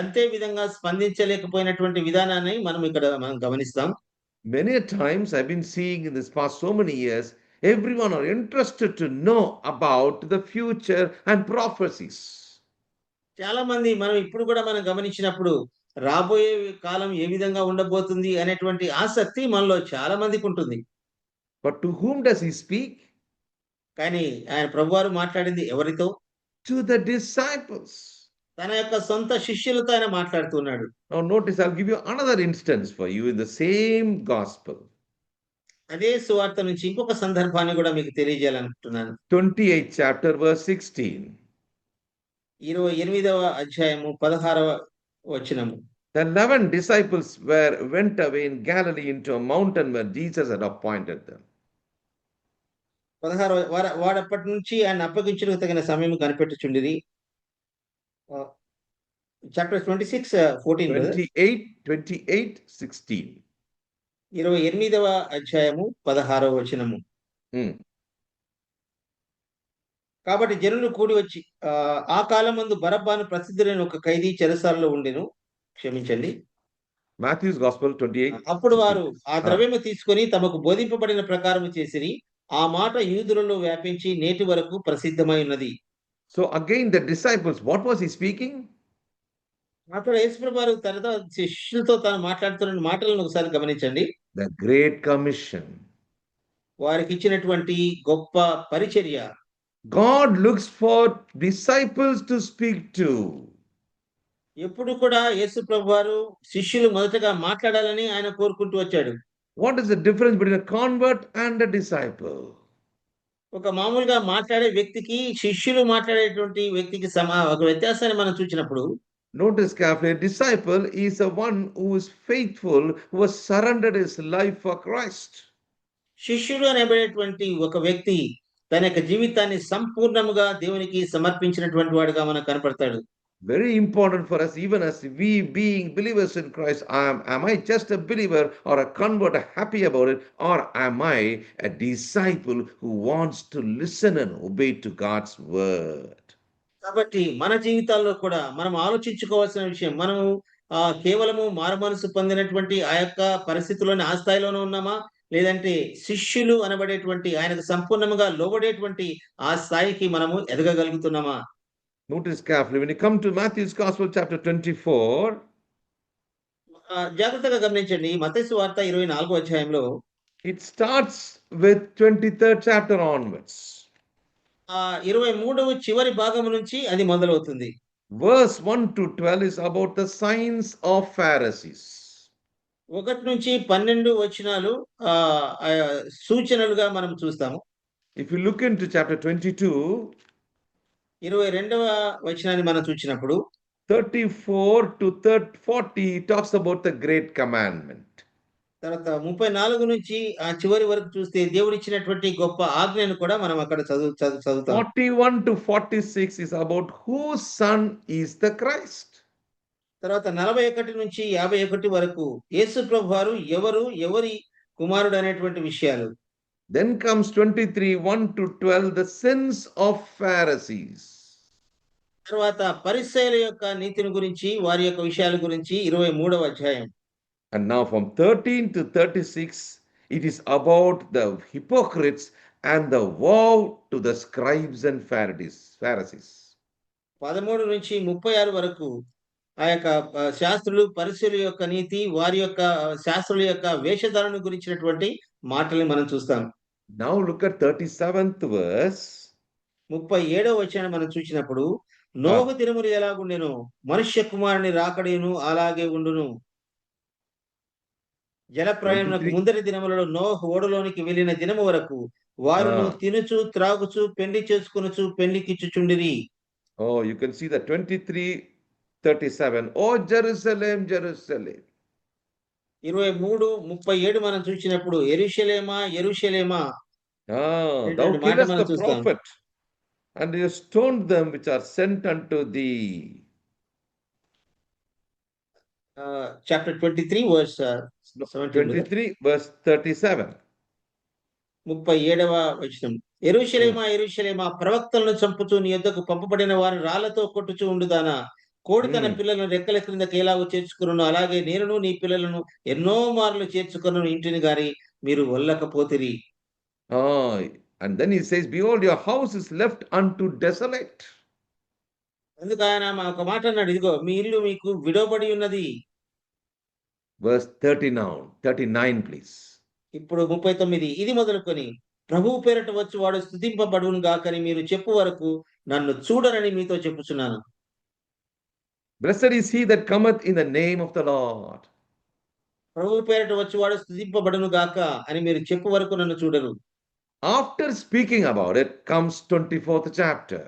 అంతే విధంగా స్పందించలేకపోయినటువంటి విధానాన్ని మనం గమనిస్తాం. Many times I've been seeing in this past so many years, everyone are interested to know about the future and prophecies. చాలా మంది మనం ఇప్పుడు కూడా మనం గమనించినప్పుడు రాబోయే కాలం ఏ విధంగా ఉండబోతుంది అనేటువంటి ఆసక్తి మనలో చాలా మందికి ఉంటుంది. But to whom does he speak? కానీ ఆయన ప్రభువారు మాట్లాడింది ఎవరితో? To the disciples. తన యొక్క సొంత శిష్యులతో ఆయన మాట్లాడుతున్నాడు. Now notice, I'll give you another instance for you in the same gospel. అదే సువార్త నుంచి ఇంకొక సందర్భాన్ని కూడా మీకు తెలియజేయాలనుకుంటున్నాను. 28th chapter verse 16. 28వ అధ్యాయము 16వ వచనము. The 11 disciples went away in Galilee into a mountain where Jesus had appointed them. 16వ వాడప్పటి నుంచి ఆయన అప్పగించుటకు తగిన సమయం కనిపెట్టుచుండిరి. చాప్టర్ 26:14. 28:16. 28వ అధ్యాయము 16వ వచనము. కాబట్టి జనులు కూడి వచ్చి ఆ కాలమందు బరబ్బాను ప్రసిద్ధులైన ఒక ఖైదీ చెరసాలలో ఉండెను. క్షమించండి. Matthew's Gospel 28. అప్పుడు వారు ఆ ద్రవ్యము తీసుకొని తమకు బోధింపబడిన ప్రకారము చేసిరి. ఆ మాట యూదులలో వ్యాపించి నేటి వరకు ప్రసిద్ధమై ఉన్నది. So again the disciples, what was he speaking? అక్కడ యేసుప్రభువు వారు తన శిష్యులతో తాను మాట్లాడుతున్న మాటలను ఒకసారి గమనించండి. The Great Commission. వారికి ఇచ్చినటువంటి గొప్ప పరిచర్య. God looks for disciples to speak to. ఎప్పుడు కూడా యేసు ప్రభు వారు శిష్యులు మొదటగా మాట్లాడాలని ఆయన కోరుకుంటూ వచ్చాడు. What is the difference between a convert and a disciple? ఒక మామూలుగా మాట్లాడే వ్యక్తికి శిష్యులు మాట్లాడేటువంటి వ్యక్తికి ఒక వ్యత్యాసాన్ని మనం చూసినప్పుడు, notice carefully, a disciple is the one who is faithful, who has surrendered his life for Christ. శిష్యుడు అనేటువంటి ఒక వ్యక్తి తన యొక్క జీవితాన్ని సంపూర్ణముగా దేవునికి సమర్పించినటువంటి వాడుగా మనకు కనపడతాడు. Very important for us, even as we being believers in Christ, am I just a believer or a convert, happy about it, or am I a disciple who wants to listen and obey to God's word? కాబట్టి మన జీవితాల్లో కూడా మనం ఆలోచించుకోవాల్సిన విషయం, మనము కేవలము మారుమనసు పొందినటువంటి ఆ యొక్క పరిస్థితుల్లోని ఆ స్థాయిలోనే ఉన్నామా, లేదంటే శిష్యులు అనబడేటువంటి ఆయనకు సంపూర్ణంగా లోబడేటువంటి ఆ స్థాయికి మనము ఎదగగలుగుతున్నామా? Notice carefully, when you come to Matthew's Gospel chapter 24, జాగ్రత్తగా గమనించండి. మత్తయి సువార్త 24వ అధ్యాయంలో it starts with 23rd chapter onwards. 23వ చివరి భాగం నుంచి అది మొదలవుతుంది. Verse 1 to 12 is about the signs of Pharisees. 1 నుంచి 12 వచనాలు సూచనలుగా మనం చూస్తాము. If you look into chapter 22, 22వ వచనాన్ని మనం చూసినప్పుడు 34 to 40 talks about the great commandment. తర్వాత 34 నుంచి ఆ చివరి వరకు చూస్తే దేవుడిచ్చినటువంటి గొప్ప ఆజ్ఞను కూడా మనం అక్కడ చదువుతాం. 41 to 46 is about whose son is the Christ. తర్వాత 41 నుంచి 51 వరకు యేసు ప్రభువారు ఎవరి కుమారుడు అనేటువంటి విషయాలు. Then comes 23 1 to 12 the sins of Pharisees. తర్వాత పరిసయ్యుల యొక్క నీతిని గురించి వారి యొక్క విషయాల గురించి 23వ అధ్యాయం. And now from 13 to 36 it is about the hypocrites and the woe to the scribes and Pharisees. 13 నుంచి 36 వరకు ఆ యొక్క శాస్త్రులు పరిసయ్యుల యొక్క నీతి వారి యొక్క శాస్త్రుల యొక్క వేషధారణ గురించినటువంటి మాటల్ని మనం చూస్తాం. Now look at 37th verse. 37వ వచనాన్ని మనం చూసినప్పుడు నోహు దినములు ఎలాగుండెనో మనుష్య కుమారుని రాకడేను అలాగే ఉండును. జలప్రయాణమునకు ముందరి దినములలో నోహు ఓడలోనికి వెళ్ళిన దినము వరకు వారును తినుచు త్రాగుచు పెండ్లి చేసుకొనుచు పెండ్లికిచ్చుచుండిరి. Oh, you can see that 23:37. Oh Jerusalem, Jerusalem. 23:37 మనం చూసినప్పుడు యెరూషలేమా యెరూషలేమా thou killest the prophet and you stoned them which are sent unto thee. Chapter 23 verse 23 verse 37. 37వ వచనం. యెరూషలేమా యెరూషలేమా ప్రవక్తలను చంపుచూ నీ యొద్దకు పంపబడిన వారిని రాళ్లతో కొట్టుచూ ఉండుదానా. కోడి తన పిల్లలను రెక్కల క్రిందకి ఎలాగో చేర్చుకున్నాను అలాగే నేనును నీ పిల్లలను ఎన్నో మార్లు చేర్చుకున్నాను ఇంటిని గాని మీరు వల్లకపోతిరి. And then he says, behold, your house is left unto desolate. అందుకు ఆయన ఒక మాట అన్నాడు, ఇదిగో మీ ఇల్లు మీకు విడవబడి ఉన్నది. Verse 39 please. ఇప్పుడు 39 ఇది మొదలుకొని ప్రభువు పేరట వచ్చి వాడు స్తుతింపబడును గాకని మీరు చెప్పు వరకు నన్ను చూడరని మీతో చెప్పుచున్నాను. Blessed is he that cometh in the name of the Lord. ప్రభువు పేరట వచ్చి వాడు స్తుతింపబడును గాక అని మీరు చెప్పు వరకు నన్ను చూడరు. After speaking about it comes 24th chapter.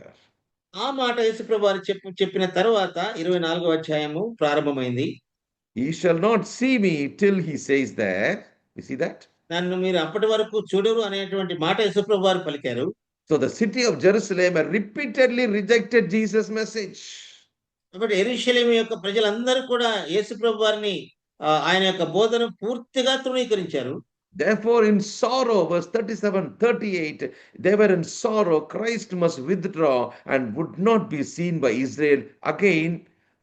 ఆ మాట యేసుప్రభు వారు చెప్పిన తర్వాత 24వ అధ్యాయము ప్రారంభమైంది. He shall not see me till he says there. You see that? నన్ను మీరు అప్పటి వరకు చూడరు అనేటువంటి మాట యేసుప్రభు వారు పలికారు. So the city of Jerusalem had repeatedly rejected Jesus' message. కాబట్టి యెరూషలేము యొక్క ప్రజలందరూ కూడా యేసుప్రభు వారిని ఆయన యొక్క బోధన పూర్తిగా తృణీకరించారు. Therefore in sorrow, verse 37, 38, they were in sorrow. Christ must withdraw and would not be seen by Israel again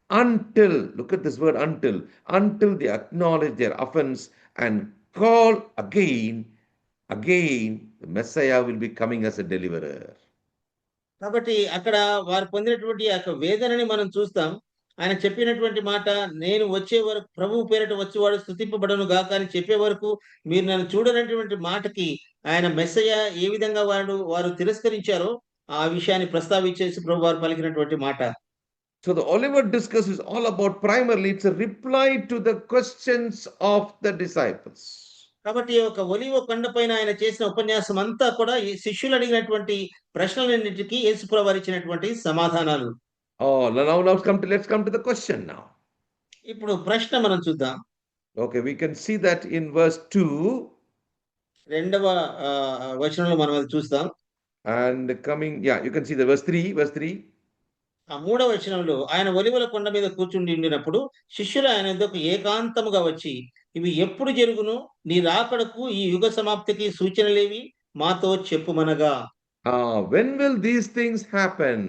until, look at this word until they acknowledge their offense and call again, the Messiah will be coming as a deliverer. కాబట్టి అక్కడ వారు పొందినటువంటి ఆ వేదనని మనం చూస్తాం. ఆయన చెప్పినటువంటి మాట, నేను వచ్చే వరకు ప్రభువు పేరట వచ్చేవాడు స్తుతింపబడును గాక అని చెప్పే వరకు మీరు నన్ను చూడనటువంటి మాటకి ఆయన మెస్సయ్య ఏ విధంగా వారు తిరస్కరించారో ఆ విషయాన్ని ప్రస్తావించేసి ప్రభు వారు పలికినటువంటి మాట. So the Olivet Discourse is all about, primarily it's a reply to the questions of the disciples. కాబట్టి ఒక ఒలీవ కొండపైన ఆయన చేసిన ఉపన్యాసం అంతా కూడా ఈ శిష్యులు అడిగినటువంటి ప్రశ్నలన్నిటికీ యేసుప్రభు వారు ఇచ్చినటువంటి సమాధానాలు. Let's come to the question now. ఇప్పుడు ప్రశ్న మనం చూద్దాం. Okay, we can see that in verse 2. రెండవ వచనంలో మనం అది చూస్తాం. And coming, you can see the verse 3. ఆ మూడవ వచనంలో ఆయన ఒలీవల కొండ మీద కూర్చుండి ఉండినప్పుడు శిష్యులు ఆయన వద్దకు ఏకాంతముగా వచ్చి, ఇవి ఎప్పుడు జరుగును, నీ రాకడకు ఈ యుగ సమాప్తికి సూచనలేవి మాతో చెప్పుమనగా. When will these things happen?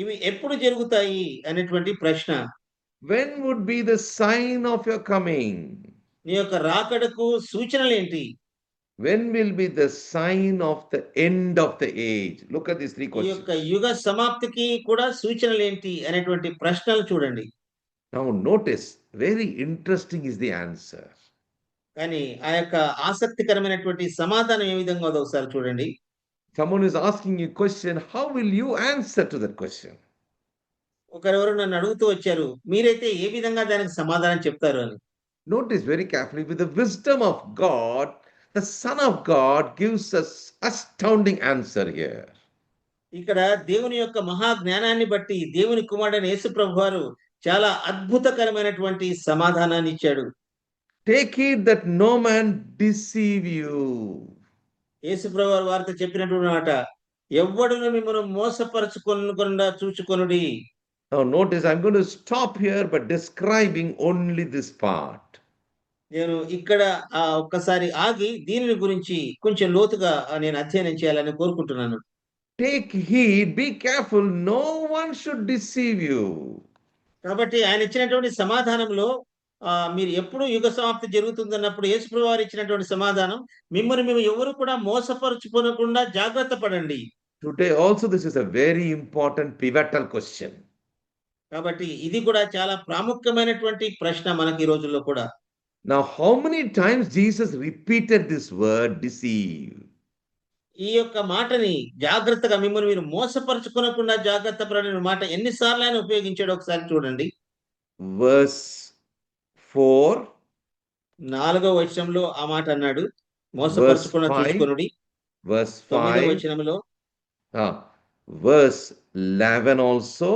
ఇవి ఎప్పుడు జరుగుతాయి అనేటువంటి ప్రశ్న. When would be the sign of your coming? నీ యొక్క రాకడకు సూచనలు ఏంటి? When will be the sign of the end of the age? Look at these three ఈ questions. యొక్క యుగ సమాప్తికి కూడా సూచనలు ఏంటి అనేటువంటి ప్రశ్నలు చూడండి. Now notice very interesting is the answer. కానీ ఆ యొక్క ఆసక్తికరమైనటువంటి సమాధానం ఏ విధంగా ఉందో ఒకసారి చూడండి. Someone is asking you a question, how will you answer to that question? ఒకరెవరు నన్ను అడుగుతూ వచ్చారు, మీరైతే ఏ విధంగా దానికి సమాధానం చెప్తారు అని. Notice very carefully, with the wisdom of God, the Son of God gives us astounding answer here. ఇక్కడ దేవుని యొక్క మహా జ్ఞానాన్ని బట్టి దేవుని కుమారుడైన యేసు ప్రభువారు చాలా అద్భుతకరమైనటువంటి సమాధానాన్ని ఇచ్చాడు. Take heed that no man deceive you. యేసు ప్రభువారు వారితో చెప్పినటువంటి మాట, ఎవ్వడును మిమ్మల్ని మోసపరచుకొనకుండా చూచుకొనుడి. Now notice, I'm going to stop here by describing only this part. నేను ఇక్కడ ఒక్కసారి ఆగి దీనిని గురించి కొంచెం లోతుగా నేను అధ్యయనం చేయాలని కోరుకుంటున్నాను. Take heed, be careful, no one should deceive you. కాబట్టి ఆయన ఇచ్చినటువంటి సమాధానంలో మీరు ఎప్పుడు యుగ సమాప్తి జరుగుతుందన్నప్పుడు యేసుప్రభువు వారు ఇచ్చినటువంటి సమాధానం, మిమ్మల్ని మేము ఎవరు కూడా మోసపరుచుకోనకుండా జాగ్రత్త పడండి. Today also this is a very important pivotal question. కాబట్టి ఇది కూడా చాలా ప్రాముఖ్యమైనటువంటి ప్రశ్న మనకి ఈ రోజుల్లో కూడా. Now how many times Jesus repeated this word deceive? ఈ యొక్క మాటని జాగ్రత్తగా మిమ్మల్ని మీరు మోసపరుచుకోనకుండా జాగ్రత్త పడని మాట ఎన్నిసార్లు ఆయన ఉపయోగించాడో ఒకసారి చూడండి. Verse 4, 4వ వచనంలో ఆ మాట అన్నాడు, మోసపరుచుకున్న చూసుకొనుడి. verse 9వ 5, వచనంలో, verse 11 also.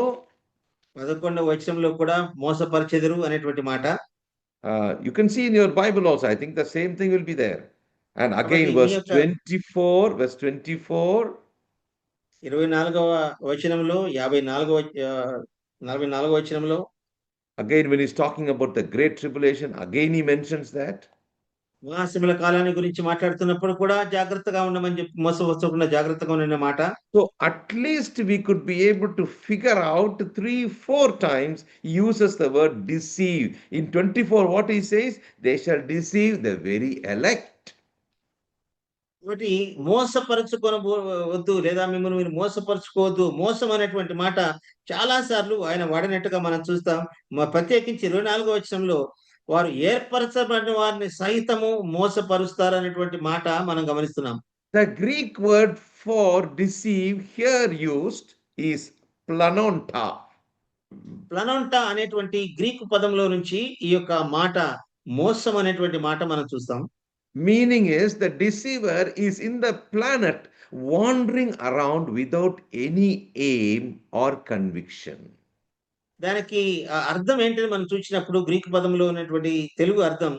11వ వచనంలో కూడా మోసపరిచెదరు అనేటువంటి మాట. You can see in your Bible also, I think the same thing will be there. And again verse 24, 24వ వచనంలో 44వ వచనంలో, again when he's talking about the great tribulation, again he mentions that. మహాశ్రమల కాలాన్ని గురించి మాట్లాడుతున్నప్పుడు కూడా జాగ్రత్తగా ఉండమని చెప్పి, మోసపరచకుండా జాగ్రత్తగా ఉండనే మాట. So at least we could be able to figure out 3-4 times he uses the word deceive. In 24 what he says, they shall deceive the very elect. కాబట్టి మోసపరచుకోవద్దు లేదా మిమ్మల్ని మీరు మోసపరచుకోవద్దు, మోసం అనేటువంటి మాట చాలా సార్లు ఆయన వాడినట్టుగా మనం చూస్తాం. ప్రత్యేకించి 24వ వచనంలో వారు ఏర్పరచబడిన వారిని సహితము మోసపరుస్తారు అనేటువంటి మాట మనం గమనిస్తున్నాం. The Greek word for deceive here used is planonta. ప్లనోంటా అనేటువంటి గ్రీకు పదంలో నుంచి ఈ యొక్క మాట మోసం అనేటువంటి మాట మనం చూస్తాం. Meaning is the deceiver is in the planet wandering around without any aim or conviction. దానికి అర్థం ఏంటని మనం చూసినప్పుడు గ్రీకు పదంలో ఉన్నటువంటి తెలుగు అర్థం,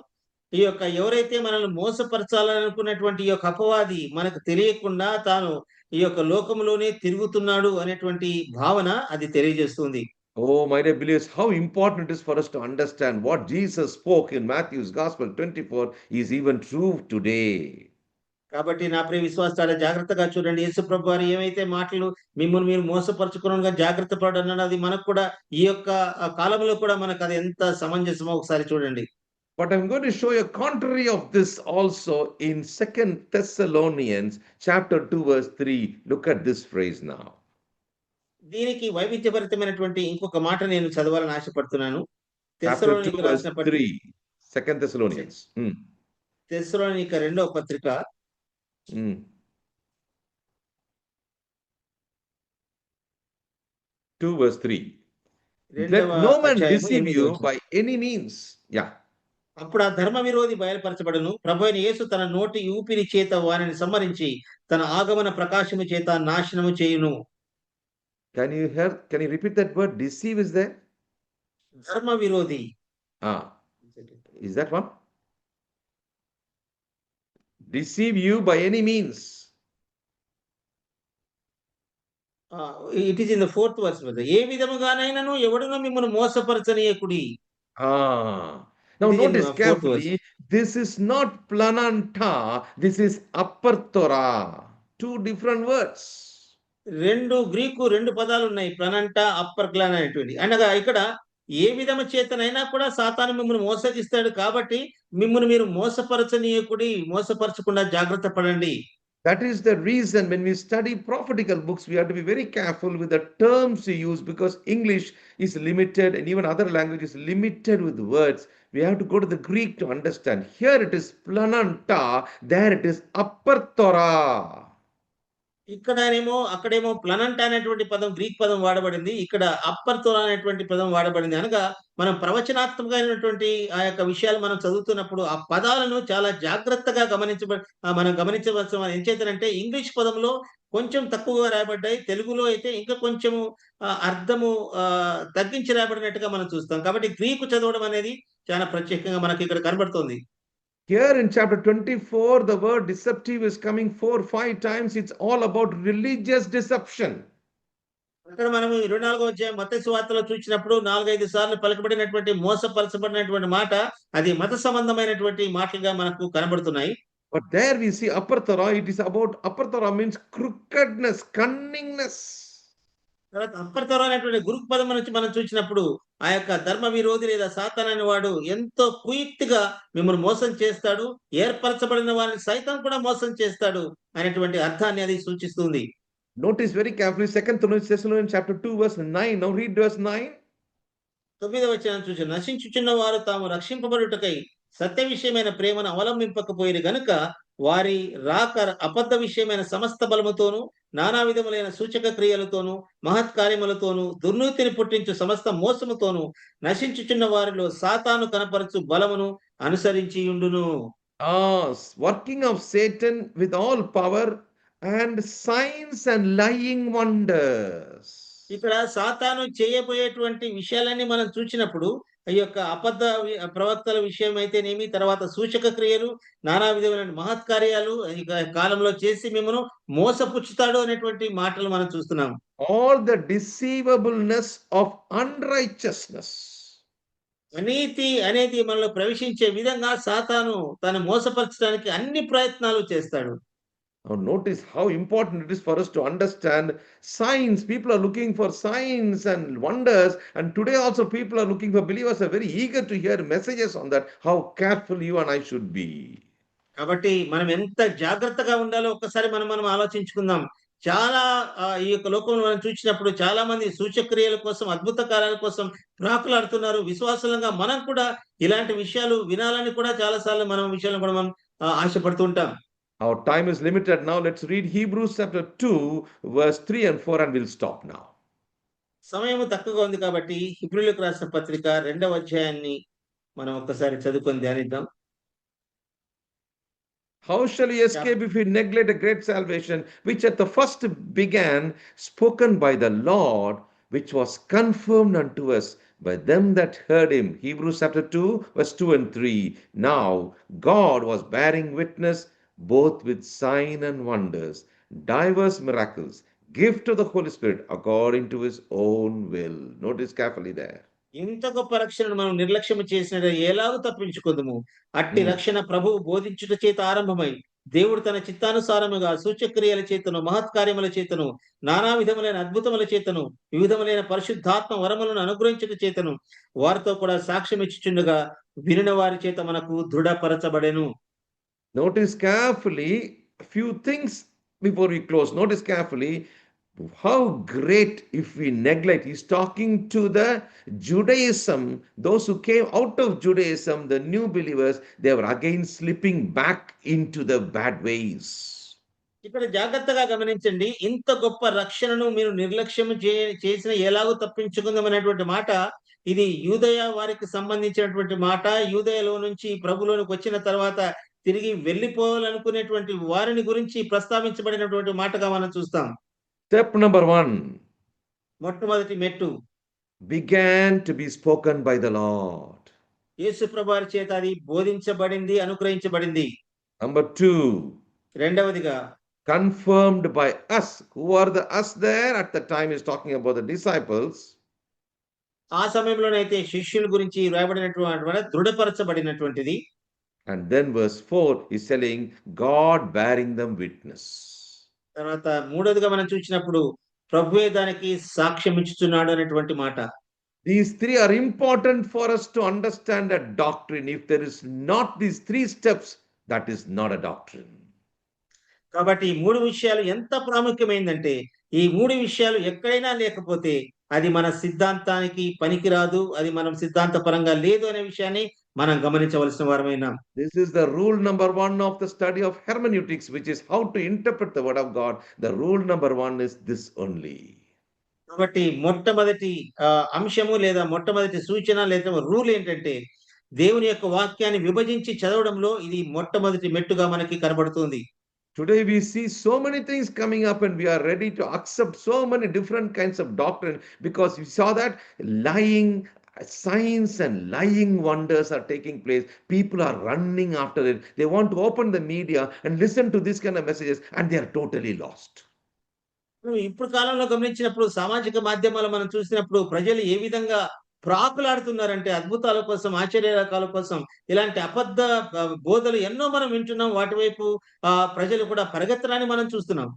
ఈ యొక్క ఎవరైతే మనల్ని మోసపరచాలనుకున్నటువంటి ఈ యొక్క అపవాది మనకు తెలియకుండా తాను ఈ యొక్క లోకంలోనే తిరుగుతున్నాడు అనేటువంటి భావన అది తెలియజేస్తుంది. Oh, my dear believers, how important it is for us to understand what Jesus spoke in Matthew's Gospel 24 is even true today. కాబట్టి నా ప్రియ విశ్వాసాల జాగ్రత్తగా చూడండి, యేసు ప్రభు వారు ఏమైతే మాటలు మిమ్మల్ని మీరు మోసపరచుకోవడంగా జాగ్రత్త పడన్నది మనకు కూడా ఈ యొక్క కాలంలో కూడా మనకు అది ఎంత సమంజసమో ఒకసారి చూడండి. But I'm going to show you a contrary of this also in 2 Thessalonians chapter 2 verse 3. Look at this phrase now. దీనికి వైవిధ్యభరితమైనటువంటి ఇంకొక మాట నేను చదవాలని ఆశపడుతున్నాను. Chapter 2 verse 3. 2 Thessalonians. తెస్సలోనిక 2వ పత్రిక 2 verse 3. Let no man deceive you by any means. Yeah. అప్పుడు ఆ ధర్మ విరోధి బయలుపరచబడును, ప్రభువైన యేసు తన నోటి ఊపిరి చేత వారిని సంహరించి తన ఆగమన ప్రకాశము చేత నాశనము చేయును. Can you repeat that word? Deceive is there? ధర్మ విరోధి. Is that one? Deceive you by any means. It is in the 4th verse. ఏ విధముగానైనను ఎవడునూ మిమ్మల్ని మోసపరచనీయకుడి. Now notice carefully, this is not plananta, this is apertura. Two different words. Greek 2 పదాలు ఉన్నాయి, ప్లనంటా, upper clan అనేటువంటి. అనగా ఇక్కడ ఏ విధము చేతనైనా కూడా సాతాను మిమ్మల్ని మోసగిస్తాడు, కాబట్టి మిమ్మల్ని మీరు మోసపరచనీయకుడి, మోసపరచకుండా జాగ్రత్త పడండి. That is the reason when we study prophetical books, we have to be very careful with the terms we use, because English is limited and even other languages limited with words. We have to go to the Greek to understand. Here it is plananta, there it is apertura. ఇక్కడనేమో అక్కడేమో ప్లనంట్ అనేటువంటి పదం Greek పదం వాడబడింది. ఇక్కడ అప్పర్తోర అనేటువంటి పదం వాడబడింది. అనగా మనం ప్రవచనాత్మకమైనటువంటి ఆ యొక్క విషయాలు మనం చదువుతున్నప్పుడు ఆ పదాలను చాలా జాగ్రత్తగా మనం గమనించవలసిన ఎంచేతనంటే ఇంగ్లీష్ పదంలో కొంచెం తక్కువగా రాయబడ్డాయి. తెలుగులో అయితే ఇంకా కొంచెము అర్థము తగ్గించి రాయబడినట్టుగా మనం చూస్తాం. కాబట్టి గ్రీకు చదవడం అనేది చాలా ప్రత్యేకంగా మనకి ఇక్కడ కనబడుతోంది. Here in chapter 24, the word deceptive is coming 4-5 times. It's all about religious deception. అక్కడ మనం 24వ అధ్యాయం మత్తయి సువార్తలో చూసినప్పుడు 4-5 సార్లు పలుకబడినటువంటి మోసపరచబడినటువంటి మాట అది మత సంబంధమైనటువంటి మాటలుగా మనకు కనబడుతున్నాయి. But there we see apertura. It is about apertura means crookedness, cunningness. తర్వాత అప్పర్తోర అనేటువంటి గురుకు పదం నుంచి మనం చూసినప్పుడు ఆ యొక్క ధర్మ విరోధి లేదా సాతాను అనేవాడు ఎంతో కుయుక్తిగా మిమ్మల్ని మోసం చేస్తాడు, ఏర్పరచబడిన వారిని సైతం కూడా మోసం చేస్తాడు అనేటువంటి అర్థాన్ని అది సూచిస్తుంది. Notice very carefully 2 Thessalonians chapter 2 verse 9. Now read verse 9. 9వ వచనం చూసి నశించుచున్న వారు తాము రక్షింపబడుటకై సత్య విషయమైన ప్రేమను అవలంబింపకపోయిన గనుక వారి రాక అబద్ధ విషయమైన సమస్త బలముతోను నానా విధములైన సూచక క్రియలతోను మహత్కార్యములతోను దుర్నీతిని పుట్టించు సమస్త మోసముతోను నశించుచున్న వారిలో సాతాను కనపరచు బలమును అనుసరించి ఉండును. Working of Satan with all power and signs and lying wonders. ఇక్కడ సాతాను చేయబోయేటువంటి విషయాలన్నీ మనం చూసినప్పుడు ఈ యొక్క అబద్ధ ప్రవక్తల విషయం అయితేనేమి, తర్వాత సూచక క్రియలు, నానా విధమైన మహత్కార్యాలు ఈ కాలంలో చేసి మిమ్మను మోసపుచ్చుతాడు అనేటువంటి మాటలు మనం చూస్తున్నాం. All the deceivableness of unrighteousness. అనీతి అనేది మనలో ప్రవేశించే విధంగా సాతాను తను మోసపరచడానికి అన్ని ప్రయత్నాలు చేస్తాడు. Now notice how important it is for us to understand signs. People are looking for signs and wonders, and today also people are looking for, believers are very eager to hear messages on that, how careful you and I should be. కాబట్టి మనం ఎంత జాగ్రత్తగా ఉండాలో ఒక్కసారి మనం ఆలోచించుకుందాం. చాలా ఈ యొక్క లోకంలో మనం చూసినప్పుడు చాలా మంది సూచక్రియల కోసం, అద్భుత కార్యాల కోసం ప్రాకులాడుతున్నారు. విశ్వాసులంగా మనం కూడా ఇలాంటి విషయాలు వినాలని కూడా చాలా సార్లు విషయాలను కూడా మనం ఆశపడుతూ ఉంటాం. Our time is limited now. Let's read Hebrews chapter 2 verse 3 and 4 and we'll stop now. సమయం తక్కువగా ఉంది కాబట్టి హెబ్రీయులకు రాసిన పత్రిక 2వ అధ్యాయాన్ని మనం ఒక్కసారి చదువుకొని ధ్యానిద్దాం. How shall we escape if we neglect a great salvation, which at the first began, spoken by the Lord, which was confirmed unto us by them that heard him. Hebrews chapter 2 verse 2 and 3. Now God was bearing witness both with sign and wonders, diverse miracles, gift of the Holy Spirit according to his own will. Notice carefully there. ఇంత గొప్ప రక్షణను మనం నిర్లక్ష్యం చేసిన ఎలాగూ తప్పించుకుందాము. అట్టి రక్షణ ప్రభువు బోధించుట చేత ఆరంభమై దేవుడు తన చిత్తానుసారముగా సూచక్రియల చేతను, మహత్కార్యముల చేతను, నానా విధములైన అద్భుతముల చేతను, వివిధములైన పరిశుద్ధాత్మ వరములను అనుగ్రహించుట చేతను వారితో కూడా సాక్ష్యం ఇచ్చుచుండగా వినిన వారి చేత మనకు దృఢపరచబడెను. Notice carefully a few things before we close. Notice carefully how great if we neglect. He's talking to the Judaism, those who came out of Judaism, the new believers, they were again slipping back into the bad ways. ఇక్కడ జాగ్రత్తగా గమనించండి. ఇంత గొప్ప రక్షణను మీరు నిర్లక్ష్యం చేసిన ఎలాగో తప్పించుకుందాం అనేటువంటి మాట ఇది యూదయ వారికి సంబంధించినటువంటి మాట. యూదయలో నుంచి ప్రభులోనికి వచ్చిన తర్వాత తిరిగి వెళ్ళిపోవాలనుకునేటువంటి వారిని గురించి ప్రస్తావించబడినటువంటి మాటగా మనం చూస్తాం. Step number 1. మొట్టమొదటి మెట్టు began to be spoken by the Lord. యేసు ప్రభువారి చేత అది బోధించబడింది, అనుగ్రహించబడింది. Number 2. రెండవదిగా confirmed by us. Who are the us there? At the time is talking about the disciples. ఆ సమయంలోనైతే శిష్యుల గురించి రాయబడినటువంటి దృఢపరచబడినటువంటిది. And then verse 4 is telling God bearing them witness. తర్వాత మూడోదిగా మనం చూసినప్పుడు ప్రభువే దానికి సాక్ష్యం ఇచ్చుచున్నాడు అనేటువంటి మాట. These three are important for us to understand a doctrine. If there is not these three steps, that is not a doctrine. కాబట్టి ఈ 3 విషయాలు ఎంత ప్రాముఖ్యమైందంటే, ఈ 3 విషయాలు ఎక్కడైనా లేకపోతే అది మన సిద్ధాంతానికి పనికిరాదు. అది మనం సిద్ధాంతపరంగా లేదు అనే విషయాన్ని మనం గమనించవలసిన వారమైనాం. This is the rule number one of the study of hermeneutics, which is how to interpret the word of God. The rule number one is this only. కాబట్టి మొట్టమొదటి అంశము లేదా మొట్టమొదటి సూచన లేదా రూల్ ఏంటంటే, దేవుని యొక్క వాక్యాన్ని విభజించి చదవడంలో ఇది మొట్టమొదటి మెట్టుగా మనకి కనబడుతుంది. Today we see so many things coming up and we are ready to accept so many different kinds of doctrine because we saw that lying signs and lying wonders are taking place. People are running after it. They want to open the media and listen to this kind of messages and they are totally lost. ఇప్పుడు కాలంలో గమనించినప్పుడు సామాజిక మాధ్యమాలు మనం చూసినప్పుడు ప్రజలు ఏ విధంగా ప్రాకులాడుతున్నారంటే అద్భుతాల కోసం, ఆశ్చర్యకాల కోసం ఇలాంటి అబద్ధ బోధలు ఎన్నో మనం వింటున్నాం. వాటి వైపు ప్రజలు కూడా పరిగెత్తడాన్ని మనం చూస్తున్నాం.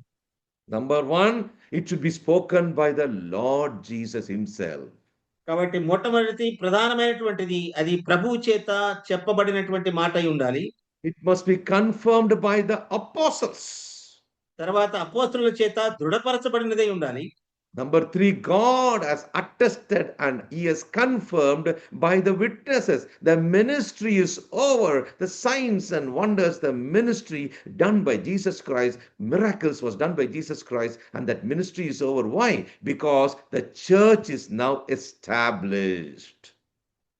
Number one, it should be spoken by the Lord Jesus himself. కాబట్టి మొట్టమొదటి ప్రధానమైనటువంటిది అది ప్రభువు చేత చెప్పబడినటువంటి మాట అయి ఉండాలి. It must be confirmed by the apostles. తర్వాత అపోస్తలుల చేత దృఢపరచబడినదై ఉండాలి. Number three, God has attested and he has confirmed by the witnesses. The ministry is over. The signs and wonders, the ministry done by Jesus Christ, miracles was done by Jesus Christ, and that ministry is over. Why? Because the church is now established.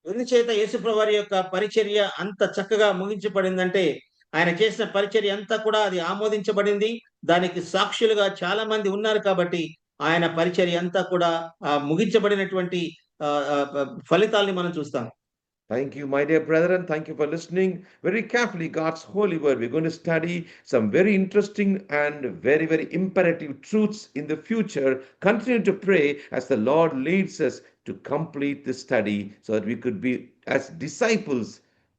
ఎందుచేత యేసుప్రభు వారి యొక్క పరిచర్య అంత చక్కగా ముగించబడిందంటే, ఆయన చేసిన పరిచర్య అంతా కూడా అది ఆమోదించబడింది. దానికి సాక్షులుగా చాలా మంది ఉన్నారు కాబట్టి ఆయన పరిచర్య అంతా కూడా ముగించబడినటువంటి ఫలితాల్ని మనం చూస్తాం. Thank you, my dear brethren. Thank you for listening very carefully God's holy word. We're going to study some very interesting and very, very imperative truths in the future. Continue to pray as the Lord leads us to complete this study so that we could be as disciples,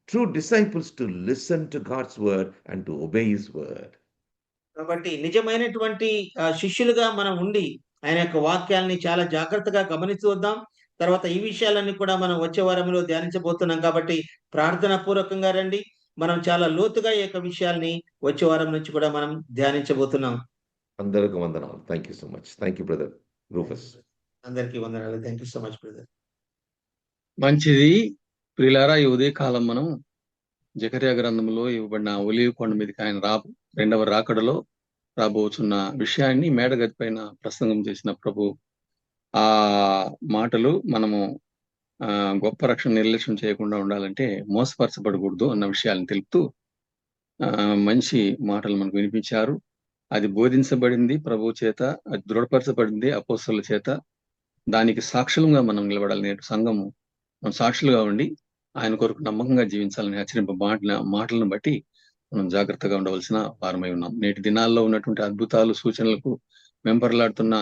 true disciples, to listen to God's word and to obey his word. కాబట్టి నిజమైనటువంటి శిష్యులుగా మనం ఉండి ఆయన యొక్క వాక్యాలని చాలా జాగ్రత్తగా గమనిస్తూ వద్దాం. తర్వాత ఈ విషయాలన్నీ కూడా మనం వచ్చే వారంలో ధ్యానించబోతున్నాం కాబట్టి ప్రార్థనా పూర్వకంగా రండి. మనం చాలా లోతుగా ఈ యొక్క విషయాల్ని వచ్చే వారం నుంచి కూడా మనం ధ్యానించబోతున్నాం. అందరికీ వందనాలు. Thank you so much. Thank you brother రూఫస్. అందరికీ వందనాలు. Thank you so much brother. మంచిది ప్రియులారా, ఈ ఉదయకాలం మనం జకర్యా గ్రంథంలో ఇవ్వబడిన ఒలీవ కొండ మీదకి ఆయన రెండవ రాకడలో రాబోతున్న విషయాన్ని మేడగది పైన ప్రసంగం చేసిన ప్రభు ఆ మాటలు మనము గొప్ప రక్షణ నిర్లక్ష్యం చేయకుండా ఉండాలంటే మోసపరచబడకూడదు అన్న విషయాలను తెలుపుతూ మంచి మాటలు మనకు వినిపించారు. అది బోధించబడింది ప్రభు చేత, అది దృఢపరచబడింది అపోస్తలుల చేత. దానికి సాక్షులుగా మనం నిలబడాలి. నేటి సంఘము మనం సాక్షులుగా ఉండి ఆయన కొరకు నమ్మకంగా జీవించాలని హెచ్చరింప మాటలను బట్టి మనం జాగ్రత్తగా ఉండవలసిన వారమై ఉన్నాం. నేటి దినాల్లో ఉన్నటువంటి అద్భుతాలు, సూచనలకు వెంపర్లాడుతున్న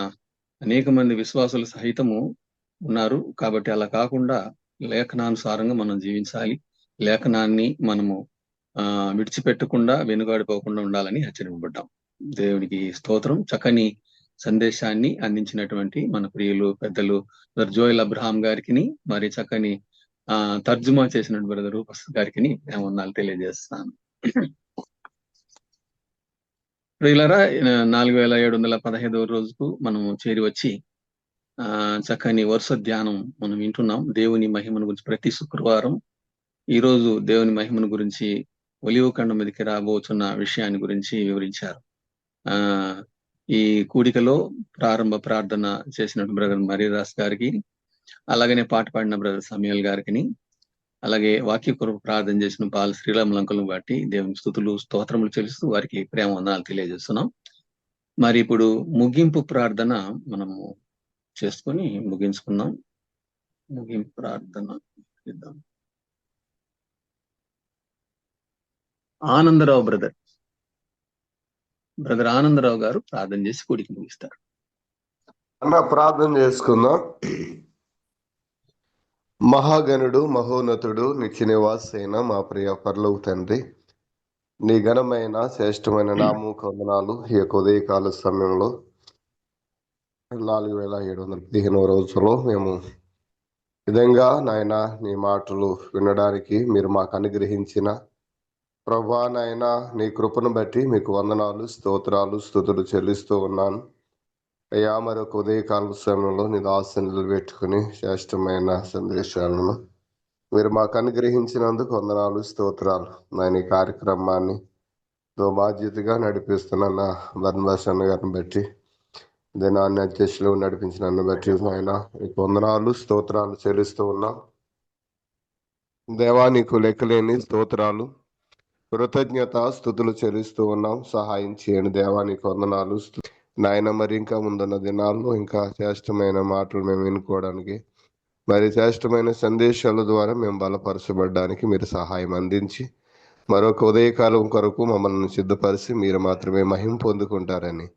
అనేక మంది విశ్వాసులు సహితము ఉన్నారు. కాబట్టి అలా కాకుండా లేఖనానుసారంగా మనం జీవించాలి. లేఖనాన్ని మనము విడిచిపెట్టకుండా వెనుగాడిపోకుండా ఉండాలని హెచ్చరింపబడ్డాం. దేవునికి స్తోత్రం. చక్కని సందేశాన్ని అందించినటువంటి మన ప్రియులు పెద్దలు జోయల్ అబ్రహాం గారికి, మరి చక్కని తర్జుమా చేసినటువంటి బ్రదర్ రూపస్ గారికి నేను వందనాలు తెలియజేస్తాను. ప్రియులారా, 4715వ రోజుకు మనం చేరి వచ్చి చక్కని వరుస ధ్యానం మనం వింటున్నాం. దేవుని మహిమను గురించి ప్రతి శుక్రవారం ఈరోజు దేవుని మహిమను గురించి ఒలీవ కొండ మీదకి రాబోతున్న విషయాన్ని గురించి వివరించారు. ఈ కూడికలో ప్రారంభ ప్రార్థన చేసినట్టు బ్రదర్ మరీదాస్ గారికి, అలాగనే పాట పాడిన బ్రదర్ సమయల్ గారికి, అలాగే వాక్య కొరకు ప్రార్థన చేసిన బాల శ్రీరాములంకలను బట్టి దేవుని స్తుతులు స్తోత్రములు చెల్లిస్తూ వారికి ప్రేమ వందనాలు తెలియజేస్తున్నాం. మరి ఇప్పుడు ముగింపు ప్రార్థన మనము చేసుకొని ముగించుకుందాం. ముగింపు ప్రార్థన చేద్దాం. ఆనందరావు బ్రదర్ ఆనందరావు గారు ప్రార్థన చేసి కూడికి ముగిస్తారు. అన్న ప్రార్థన చేసుకుందాం. మహాగణుడు మహోన్నతుడు నిత్య నివాసైన మా ప్రియ పరలోక తండ్రి, నీ ఘనమైన శ్రేష్టమైన నామముకు వందనాలు. ఈ యొక్క ఉదయకాల సమయంలో 4715వ రోజులో మేము విధంగా నాయన నీ మాటలు వినడానికి మీరు మాకు అనుగ్రహించిన ప్రభా నాయనా, నీ కృపను బట్టి మీకు వందనాలు, స్తోత్రాలు, స్తుతులు చెల్లిస్తూ ఉన్నాను. అయ్యా, మరొక ఉదయకాల సమయంలో నీ దాసుని నిలబెట్టుకుని శ్రేష్టమైన సందేశాలను మీరు మాకు అనుగ్రహించినందుకు వందనాలు, స్తోత్రాలు. నేను ఈ కార్యక్రమాన్ని బాధ్యతగా నడిపిస్తున్న నా బర్నబాస్ అన్న గారిని బట్టి, దినాన్ని అధ్యక్షులు నడిపించిన నన్ను బట్టి ఆయన నీకు వందనాలు, స్తోత్రాలు చెల్లిస్తూ ఉన్నాం. దేవా, నీకు లెక్కలేని స్తోత్రాలు, కృతజ్ఞత స్తుతులు చెల్లిస్తూ ఉన్నాం. సహాయం చేయండి దేవా, నీకు వందనాలు. నాయన, మరి ఇంకా ముందున్న దినాల్లో ఇంకా శ్రేష్టమైన మాటలు మేము వినుకోవడానికి, మరి శ్రేష్టమైన సందేశాల ద్వారా మేము బలపరచబడడానికి మీరు సహాయం అందించి మరొక ఉదయకాలం కొరకు మమ్మల్ని సిద్ధపరిచి మీరు మాత్రమే మహిమ పొందుకుంటారని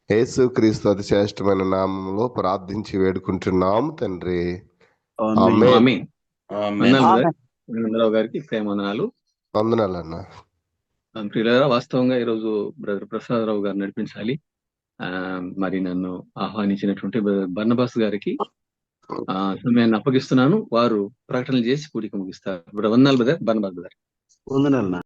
యేసు క్రీస్తు అతి శ్రేష్టమైన నామంలో ప్రార్థించి వేడుకుంటున్నాం తండ్రి. ఆమేన్. ఆమేన్. ఆమేన్. వందనాలు బ్రదర్ రవీంద్రరావు గారికి ప్రేమనాలు. వందనాలన్నా. ప్రియులారా, వాస్తవంగా ఈరోజు బ్రదర్ ప్రసాదరావు గారు నడిపించాలి. మరి నన్ను ఆహ్వానించినటువంటి బ్రదర్ బర్నబాస్ గారికి సమయాన్ని అప్పగిస్తున్నాను. వారు ప్రకటనలు చేసి కూడిక ముగిస్తారు. వందనాలు బ్రదర్ బర్నబాస్ గారు. వందనాలన్నా.